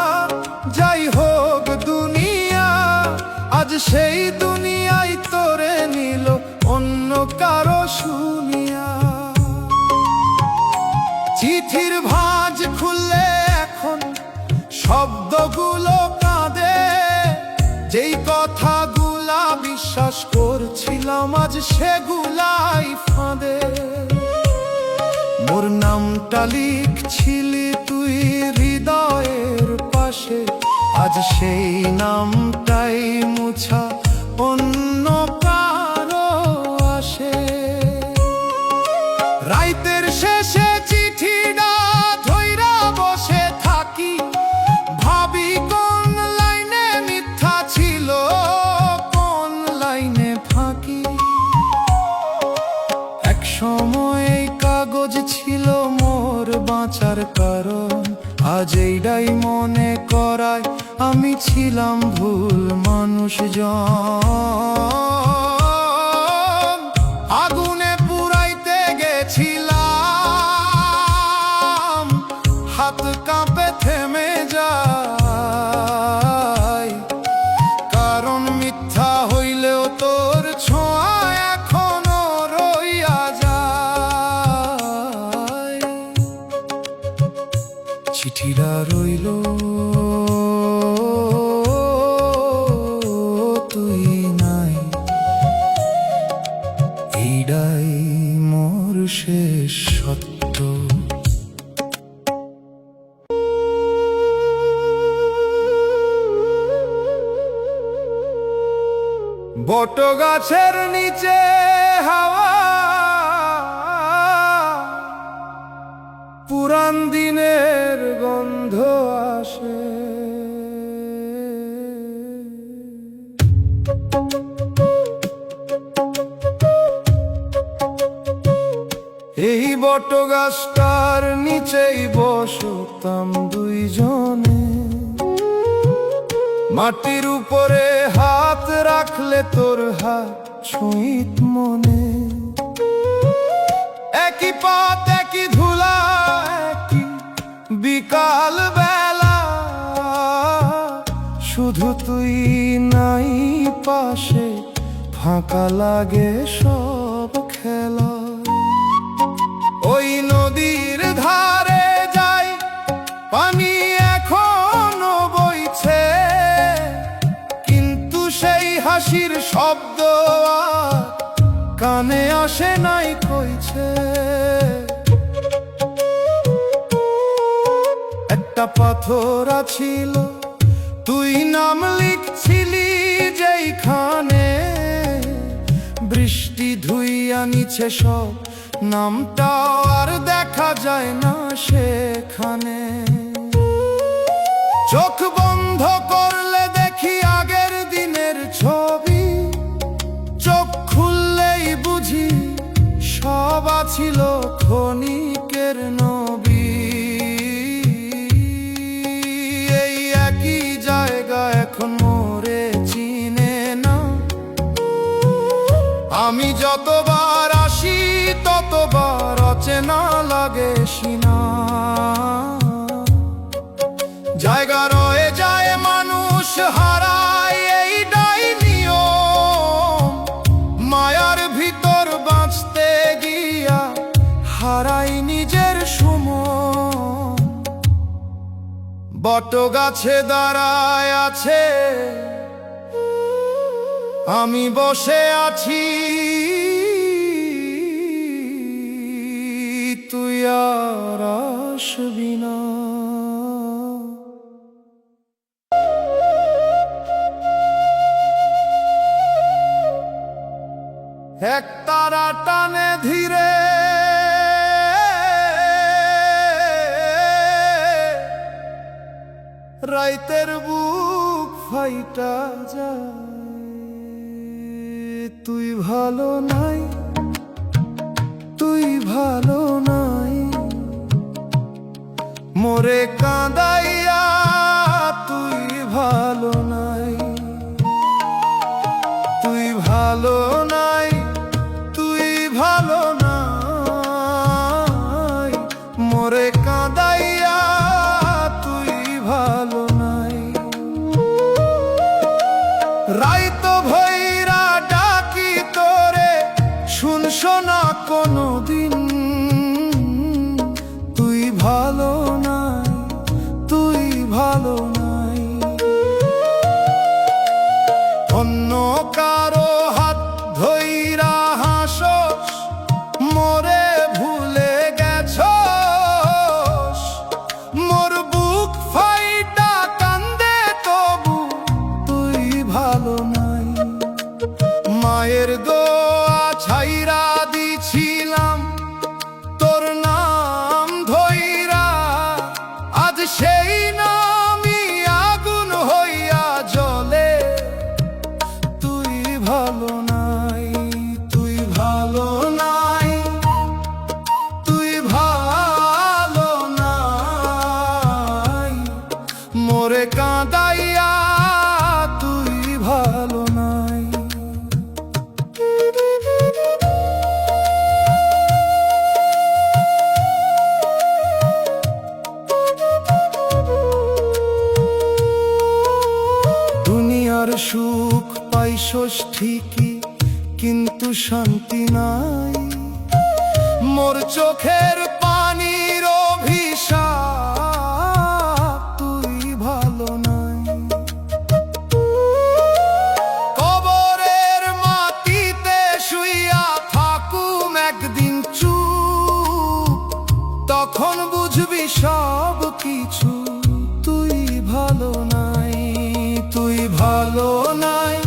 যাই হোক দুনিয়া, আজ সেই দুনিয়ায় তোরে নিল অন্য কারো শুনিয়া। চিঠির ভাঁজ খুললে এখন শব্দগুলো কাঁদে, যেই কথাগুলা বিশ্বাস করছিলাম আজ সেগুলাই ফাঁদে। মোর নামটা লিখছিলি তুই হৃদয়ের পাশে, আজ সেই নামটাই মুছা অন্য কারো আসে। রাইতের শেষে চিঠিটা ধইরা বসে থাকি, ভাবি কোন লাইনে মিথ্যা ছিল কোন লাইনে ফাঁকি। এক সময় কাগজ ছিল মোর বাঁচার কারণ, আজ এইটাই মনে করায় আমি ছিলাম ভুল মানুষজন। আগুনে পুরাইতে গেছিলাম, হাত কাঁপে থেমে যায়, কারণ মিথ্যা হইলেও তোর ছোঁয়া এখনো রইয়া যায়। চিঠিটা রইল তুই নাই, এইটাই মোর শেষ সত্য। বট গাছের নিচে হাওয়া পুরান দিনের গন্ধ আসে। বটগাছটার নিচেই বসতাম দুইজনে, মাটির উপরে হাত রাখলে তোর হাত ছুঁইত মনে। একই পথ একই ধুলা একই বিকাল বেলা, শুধু তুই নাই পাশে, ফাঁকা লাগে সব খেলা। ওই নদীর ধারে যাই, পানি এখনো বইছে, কিন্তু সেই হাসির শব্দ আর কানে আসে নাই কইছে। একটা পাথর ছিল, তুই নাম লিখছিলি যেইখানে, বৃষ্টি ধুইয়া নিছে সব, নামটাও আর দেখা যায় না সেখানে। চোখ বন্ধ করলে দেখি আগের দিনের ছবি, চোখ খুললেই বুঝি সব ছিল ক্ষণিকের নবী। এই একই জায়গা এখন মোরে চিনে না, আমি যতবার আসি ততবার অচেনা লাগে সিনা। জায়গা রয়ে যায় মানুষ হারায়, এইটাই নিয়ম। মায়ার ভিতর বাঁচতে গিয়া হারাই নিজের সুমন। বটগাছে দাঁড়ায় আছে, আমি বসে আছি, তুই আর আসবি না। এক তারা টানে ধীরে, রাইতের বুক ফাইটা যায়। তুই ভালো নাই, তুই ভালো নাই, মোরে কাঁদাইয়া তুই ভালো নাই, তুই ভালো নাই, তুই ভালো নাই, মোরে কাঁদাইয়া তুই ভালো নাই। রাইত ভৈরা ডাকি তোরে, শুনছো না কোনো দিন, তুই ভালো নাই, তুই ভালো নাই। অন্য কারো হাত ধইরা হাসোস, মোরে ভুলে গেছস, মোর বুক ফাইটা কান্দে তবু তুই ভালো নাই। মায়ের দোয়া ছাইরা দিছিলাম তোর নাম ধইরা, আজ সেই নামই আগুন হইয়া জ্বলে। তুই ভালো নাই, তুই ভালো নাই, তুই ভালো নাই, মোরে কাঁদাইয়া তুই ভালো নাই। দুনিয়ার সুখ পাইছস ঠিকই, কিন্তু শান্তি নাই, মোর চোখের পানির অভিশাপ, তুই ভালো নাই। কবরের মাটিতে শুইয়া থাকুম একদিন চুপ, তখন বুঝবি সব কিছু, তুই ভালো নাই, তুই ভালো নাই,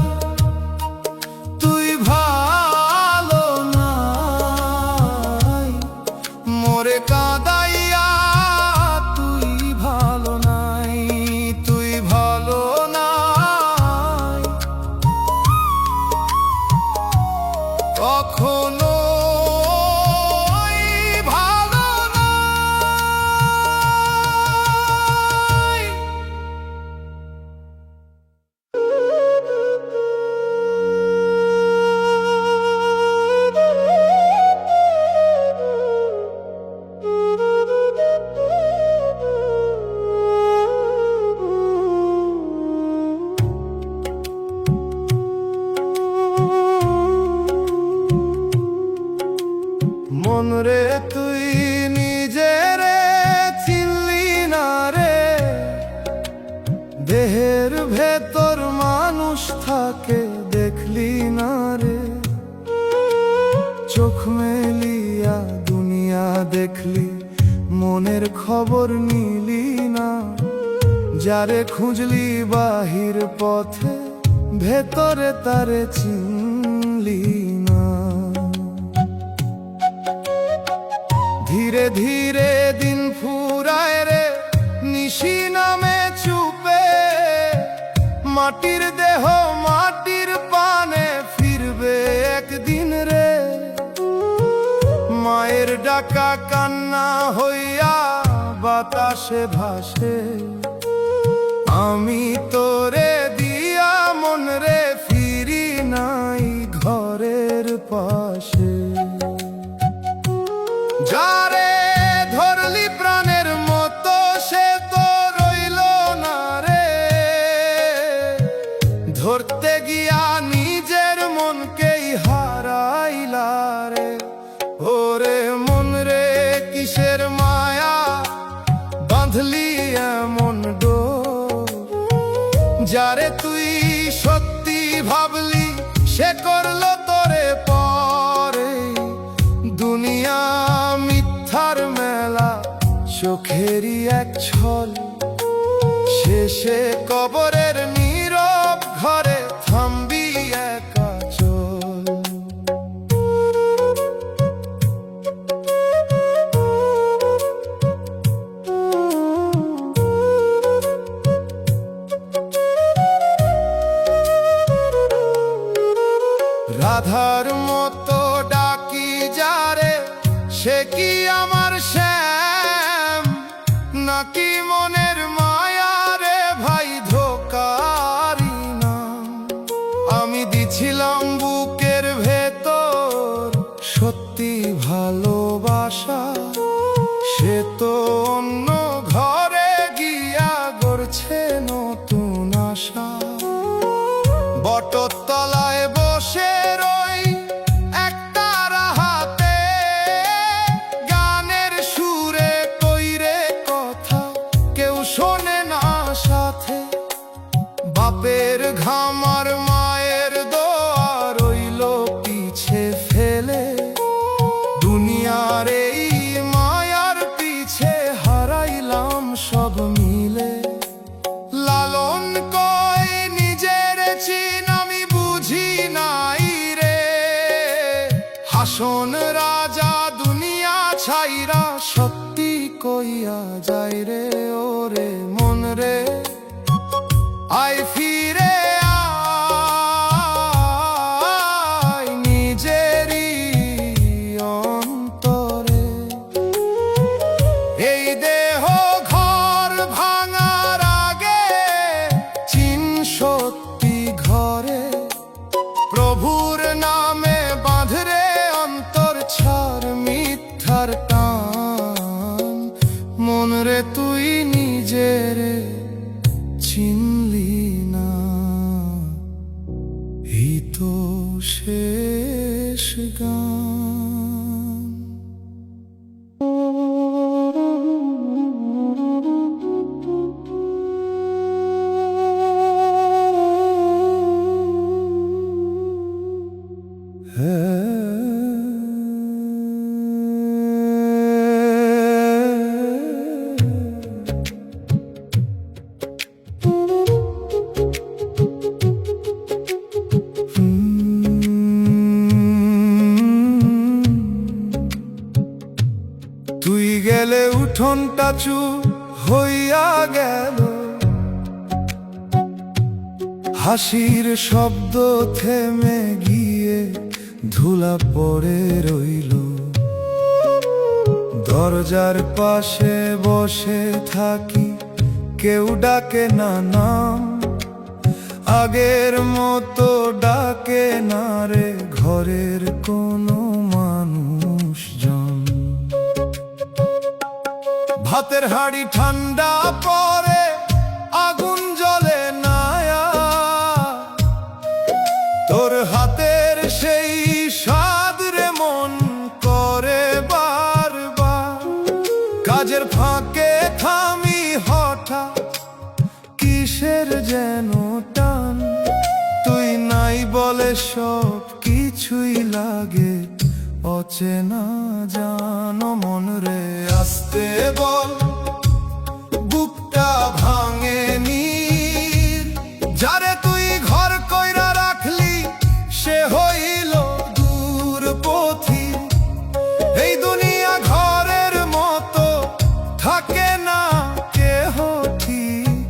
তুই ভালো নাই, মোর মনের খবর নিলি না, যারে খুঁজলি বাহির পথে ভেতরে তারে চিনলি না। ধীরে ধীরে দিন ফুরায় রে, নিশি নামে চুপে, মাটির দেহ মাটির পানে ফিরবে একদিন রে। মায়ের ডাকা কান্না হইয়া বাতাসে ভাসে, আমি তোরে দিয়া মন রে ফিরি নাই ঘরের পাশে। যারে ধরলি প্রাণের মতো সে তো রইল না রে, ধরতে গিয়া নিজের মনকেই হারাইলা রে। ওরে মন রে কিসের মায়া বাঁধলি এমন ডোর, যারে তুই সত্যি ভাবলি সে করলো তোরে পরে। দুনিয়া মিথ্যার মেলা, চোখেরই এক ছল, শেষে কবরের নীরব ঘরে থামবি একা চল। রাধার মতো ডাকি যারে, সে কি আমার শ্যাম নাকি মনের মায়া রে ভাই ধোকারি না। আমি দিছিলাম বুকের ভেতর সত্যি ভালোবাসা, সে তো অন্য ঘরে গিয়া গড়ছে নতুন আশা। বটতলায় বসে রই একতারা হাতে, গানের সুরে কইরে কথা কেউ শোনে না সাথে। বাপের ঘাম আর মায়ের দোয়া রইল পিছে ফেলে, দুনিয়ার এই মায়ার পিছে হারাইলাম সব মিলে। লালন কই নিজের চিন আমি বুঝি নাই রে, হাসন রাজা দুনিয়া ছাইরা সত্যি কইয়া যায় রে। ওরে মন রে আয় ফিরে আয় নিজেরই অন্তরে। এই দেহ ঘর ভাঙার আগে চিন সত্যি ঘরে, প্রভুর নামে বাঁধরে অন্তর ছাড় মিথ্যার টান। মন রে তুই নিজের চিনলি না, এই তো শেষ গান। তুই গেলে উঠোনটা চুপ হইয়া গেল, হাসির শব্দ থেমে গিয়ে ধুলা পড়ে রইল। দরজার পাশে বসে থাকি, কেউ ডাকে না নাম, আগের মতো ডাকে না রে ঘরের কোনো মানুষজন। ভাতের হাঁড়ি ঠান্ডা পরে আগুন জ্বলে না, তোর হাতের সেই স্বাদ রে মন করে বারবার। কাজের ফাঁকে থামি হঠাৎ কিসের যেন টান, তুই নাই বলে সব কিছুই লাগে অচেনা জানো মন রে আসতে বল বুকটা ভাঙে নীর যারে তুই ঘর কইরা রাখলি সে হইল দূর পথি এই দুনিয়া ঘরের মতো থাকে না কেহ ঠিক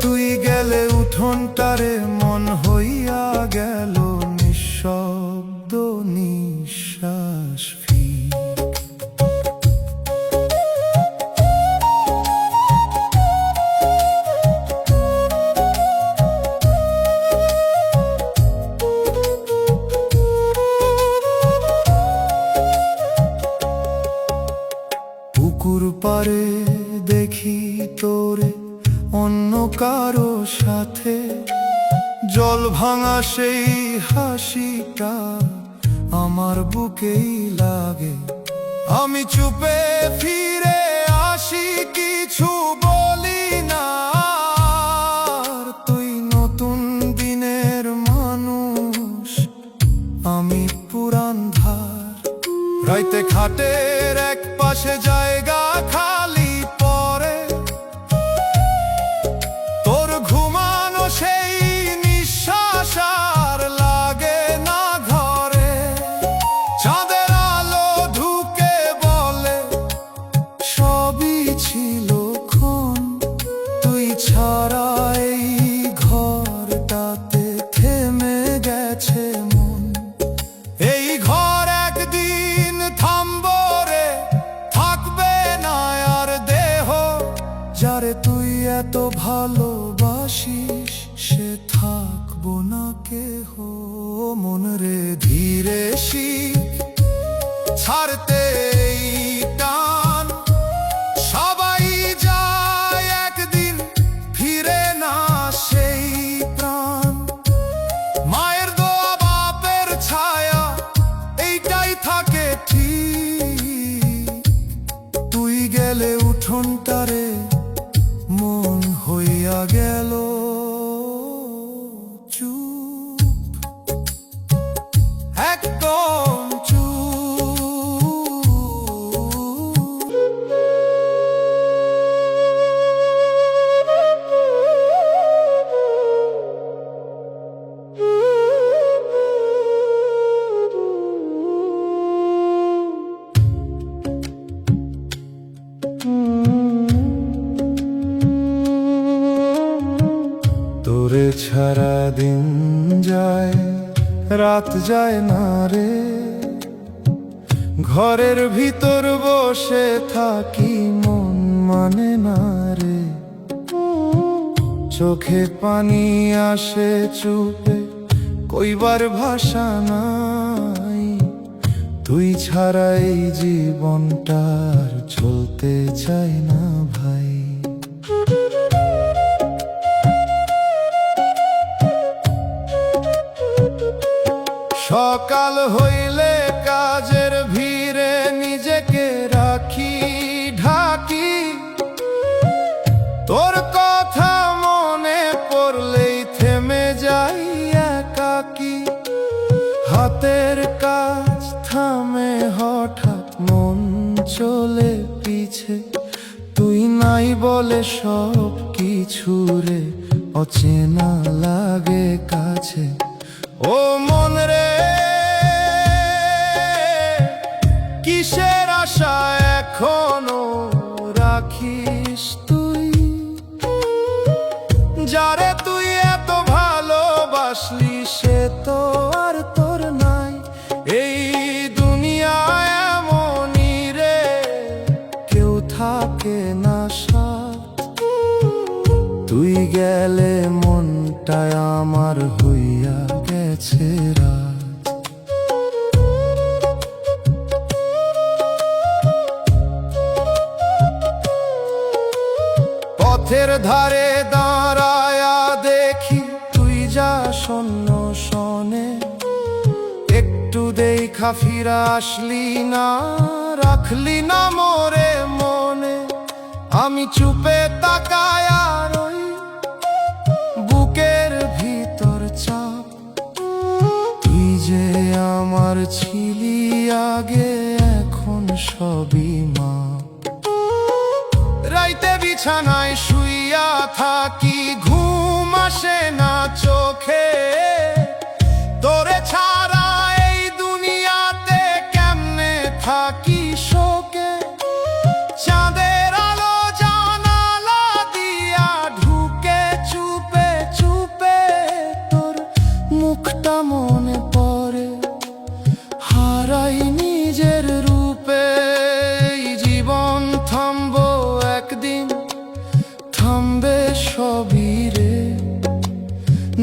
তুই গেলে উঠোনটারে মন হইয়া গেল নিঃশব্দ নিঃশ্বাস ফিক পুকুর পারে দেখি তোরে অন্য কারো সাথে জল ভাঙা সেই হাসিটা আমার বুকেই লাগে আমি চুপে ফিরে আসি কিছু বলি না আর তুই নতুন দিনের মানুষ আমি পুরান ধার রাইতে খাটের এক পাশে জায়গা খালি পরে তোর ঘুমানো সেই নিঃশ্বাস আর লাগে না ঘরে চাঁদের আলো ঢুকে বলে সবই ছিল ক্ষণ তুই ছাড়া এই ঘরটাতে থেমে গেছে মন এই ঘর একদিন থামবো রে থাকবে না আর দেহ যারে তুই এত ভালোবাসিস সে থাকবো না কেহ মন রে ধীরে শিখ ছাড়তে এই টান সবাই যায় একদিন ফিরে না সেই প্রাণ মায়ের দোয়া বাপের ছায়া এইটাই থাকে ঠিক তুই গেলে উঠোনটারে মন হইয়া গেল চুপ একদম চুপ তোরে ছাড়া দিন যায় রাত যায় না রে ঘরের ভিতর বসে থাকি মন মানে না রে চোখে পানি আসে চুপে কইবার ভাষা নাই তুই ছাড়া এই জীবনটা আর চলতে চাই না ভাই সকাল হইলে কাজের ভিড়ে নিজেকে রাখি ঢাকি তোর কথা মনে পড়লেই থেমে যাই একাকি হাতের কাজ থামে হঠাৎ মন চলে পিছে তুই নাই বলে সব কিছু রে অচেনা লাগে কাছে ও মন রে কিসের আশা এখনো রাখিস তুই যারে তুই এত ভালোবাসলি সে তো আর তোর নাই এই দুনিয়ায় এমনই রে কেউ থাকে না সাথ তুই গেলে মনটায় আমার হইয়া গেছে রাত পথের ধারে দাঁড়ায়া দেখি তুই যা শূন্য শোনে একটু দেখা ফিরা আসলি না রাখলি না মোরে মনে আমি চুপে তাকায়া রই বুকের ভিতর চাপ তুই যে আমার ছিলি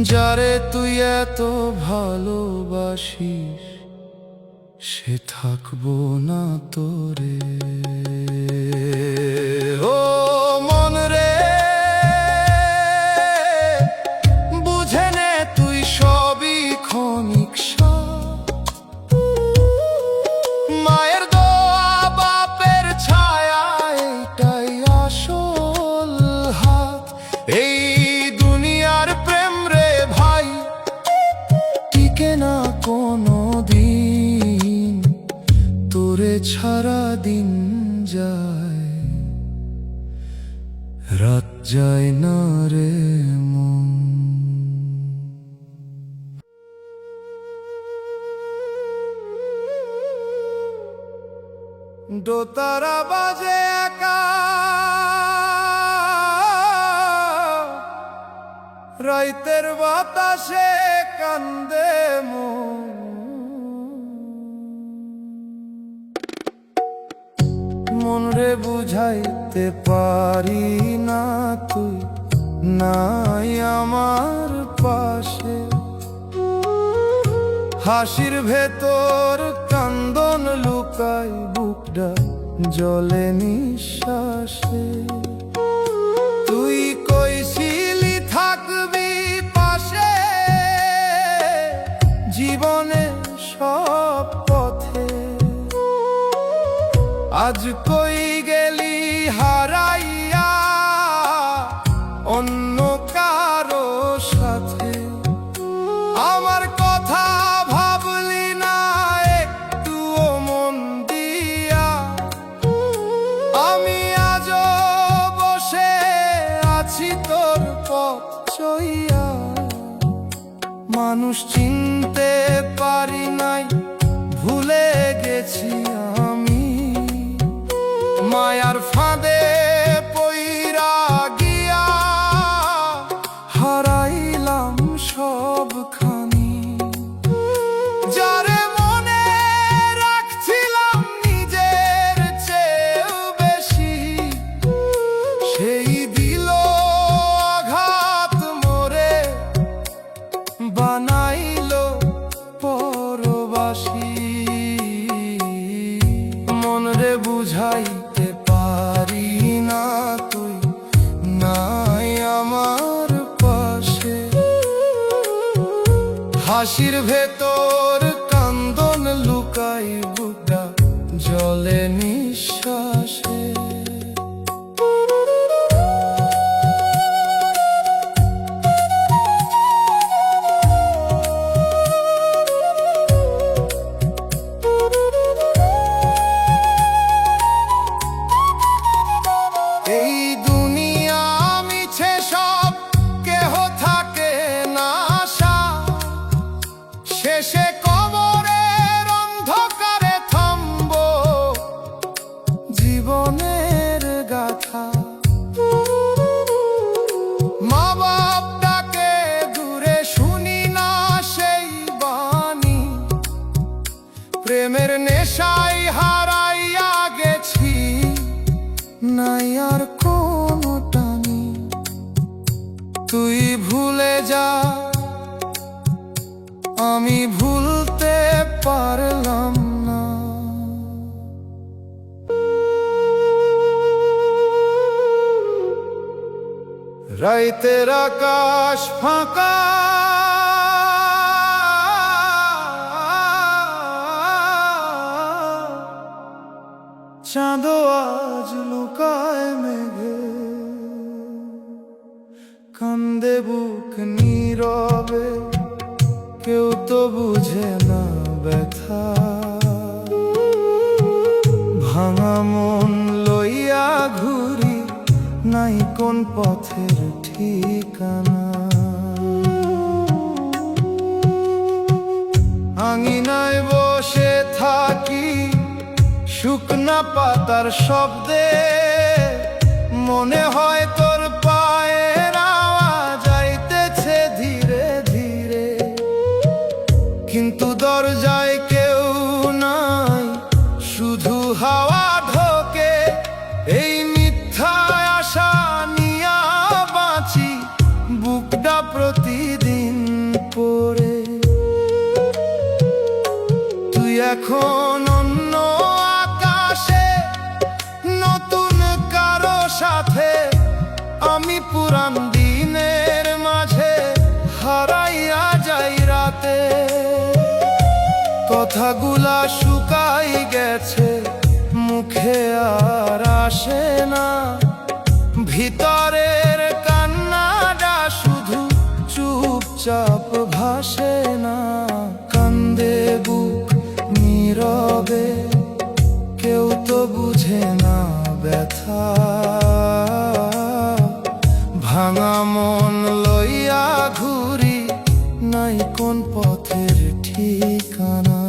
যারে তুই এত ভালোবাসিস সে থাকবো না তোরে। ও মন রে, বুঝে নে তুই সবই ক্ষণিক স্বাদ। মায়ের দোয়া বাপের ছায়া এইটাই আসল হাত। এই দুনিয়ার প্রেম রে ভাই টিকে না কোনো দিন, তোরে ছাড়া দিন যায় রাত যায় না রে মন। দোতারা বাজে একা, রাইতের বাতাসে কান্দে মন। মন রে বুঝাইতে পারি না তুই নাই আমার পাশে। হাসির ভেতর কান্দন লুকাই, বুকটা জলে নিঃশ্বাসে। তুই কইছিলি থাকবি পাশে জীবনে সব পথে, আজ কই গেলি হারাইয়া অন্য কারো সাথে। আমার কথা ভাবলি না একটুও মন দিয়া, আমি আজও বসে আছি তোর পথ চইয়া। মানুষ চিনতে পারি নাই, ভুলে গেছি আমি মায়ার ফাঁদে পইরা গিয়া, হারাইলাম সবখানি। যারে মনে রাখছিলাম নিজের চেয়েও বেশি, সেই দিল আঘাত মোরে, বানাইলো পরবাসী। মন রে বুঝাইতে পারি না তুই নাই আমার পাশে। হাসির ভেতর কান্দন লুকাই, বুকটা জলে নিঃশ্বাসে। এই দুনিয়া মিছে সব, কেহ থাকে না আশা। শেষে কবরের অন্ধকারে থামবো জীবনের গাথা। মা বাপ ডাকে দূরে শুনি না সেই বাণী, প্রেমের নেশায় হারাইয়া গেছি নাই আর কোনো টানি। তুই ভুলে যা, আমি ভুলতে পারলাম না। রাইতের আকাশ ফাঁকা, চাঁদ আজ লুকায় মেঘে। কান্দে বুক নীরবে, কেউ তো বুঝে না ব্যথা। ভাঙা মন লইয়া ঘুরি, নাই কোন পথের ঠিকানা। আঙিনায় বসে থাকি শুকনা পাতার শব্দে, মনে হয় তোর পায়ের আওয়াজ আইতেছে ধীরে ধীরে। কিন্তু দরজায় কেউ নাই, শুধু হাওয়া ঢোকে। এই মিথ্যা আশা নিয়া বাঁচি, বুকটা প্রতিদিন পড়ে। তুই এখন অন্য আকাশে, নতুন কারো সাথে, আমি পুরান দিনের মাঝে হারাইয়া যাই রাতে। কথাগুলা শুকাই গেছে, মুখে আর আসে না, ভিতরের কান্নাটা শুধু চুপচাপ ভাসে না। কান্দে বুক নীরবে, কেউ তো বুঝে না ব্যথা। ভাঙা মন লইয়া ঘুরি, নাই কোন পথের ঠিকানা।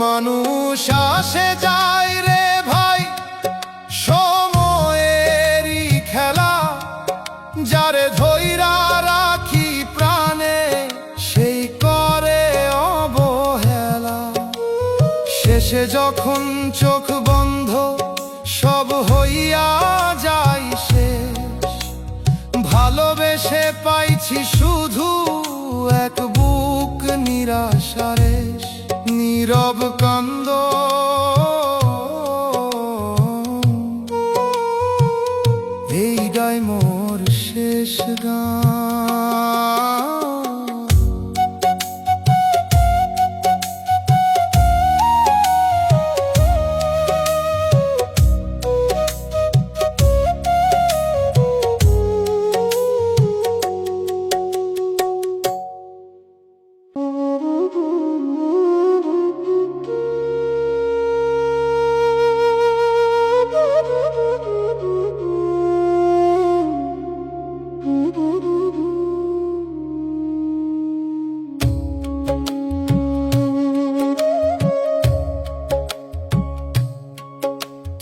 মানুষ আসে যায় রে ভাই, সময়েরই খেলা। যারে ধইরা রাখি প্রাণে, সেই করে অবহেলা। শেষে যখন চোখ বন্ধ, সব হইয়া যায় শেষ। ভালোবেসে পাইছি শুধু এক বুক নিরাশারে। নীরব কান্দ, এইটাই মোর শেষ গান।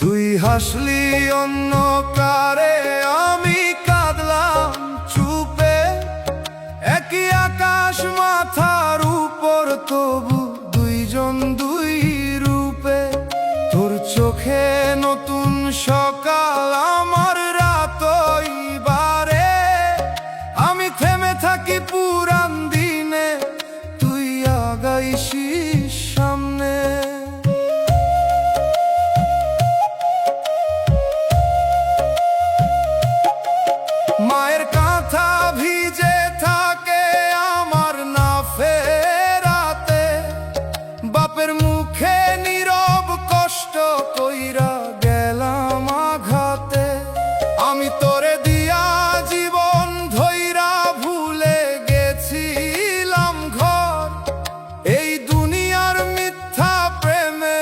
তুই হাসলি অন্য কারে, আমি কাঁদলাম চুপে। একই আকাশ মাথার উপর, তবু দুইজন দুই রূপে। তোর চোখে নতুন সকাল, আমার রাতই বারে। আমি থেমে থাকি পুরান দিনে, তুই আগাইছিস সামনে। মায়ের কাঁথা ভিজে থাকে আমার না ফেরাতে। বাপের মুখে নীরব কষ্ট কইরা গেলাম আঘাতে। আমি তোরে দিয়া জীবন ধইরা ভুলে গেছিলাম ঘর। এই দুনিয়ার মিথ্যা প্রেমে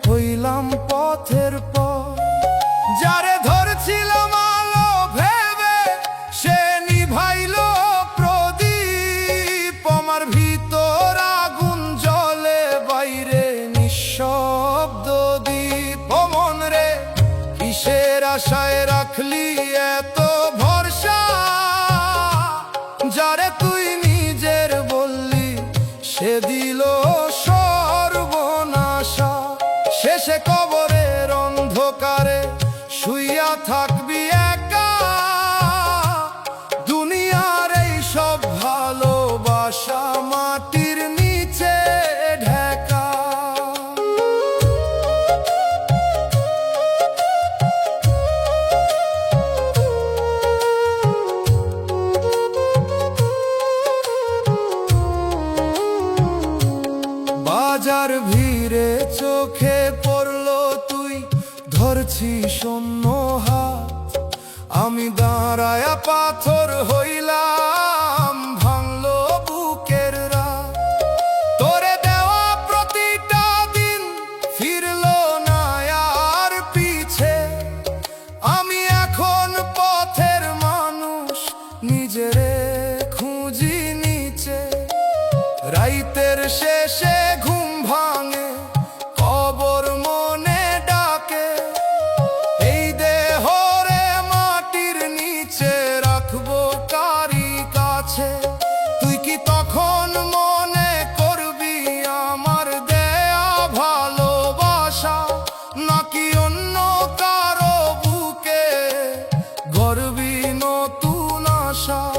হইলাম পথের পর। যারে ধরছিলাম আলো ভেবে, সে নিভাইল প্রদীপ। আমার ভিতর আগুন জ্বলে, বাইরে নিঃশব্দ দ্বীপ। ও মন রে, কিসের আশায় রাখলি এত ভরসা? যারে তুই নিজের বললি, সে দিল সর্বনাশা। শেষে কবরের অন্ধকারে শুইয়া থাকবি একা। দুনিয়ার এই সব ভালোবাসা মাটির নিচে ঢাকা। বাজার ভিড়ে চোখে পড়লো, তুই ধরছিস অন্য হাত। আমি দাঁড়ায়া পাথর হইলাম, ভাঙলো বুকের রাত। তোরে দেওয়া প্রতিটা দিন ফিরলো না আর পিছে। আমি এখন পথের মানুষ, নিজেরে খুঁজি নিচে। রাইতের শেষে ঘুম ভাঙে, কবর মনে ডাকে। এই দেহরে মাটির নিচে রাখবো কার কাছে, তুই কি তখন মনে করবি আমার দেয়া ভালোবাসা, নাকি অন্য কারো বুকে গড়বি নতুন আশা?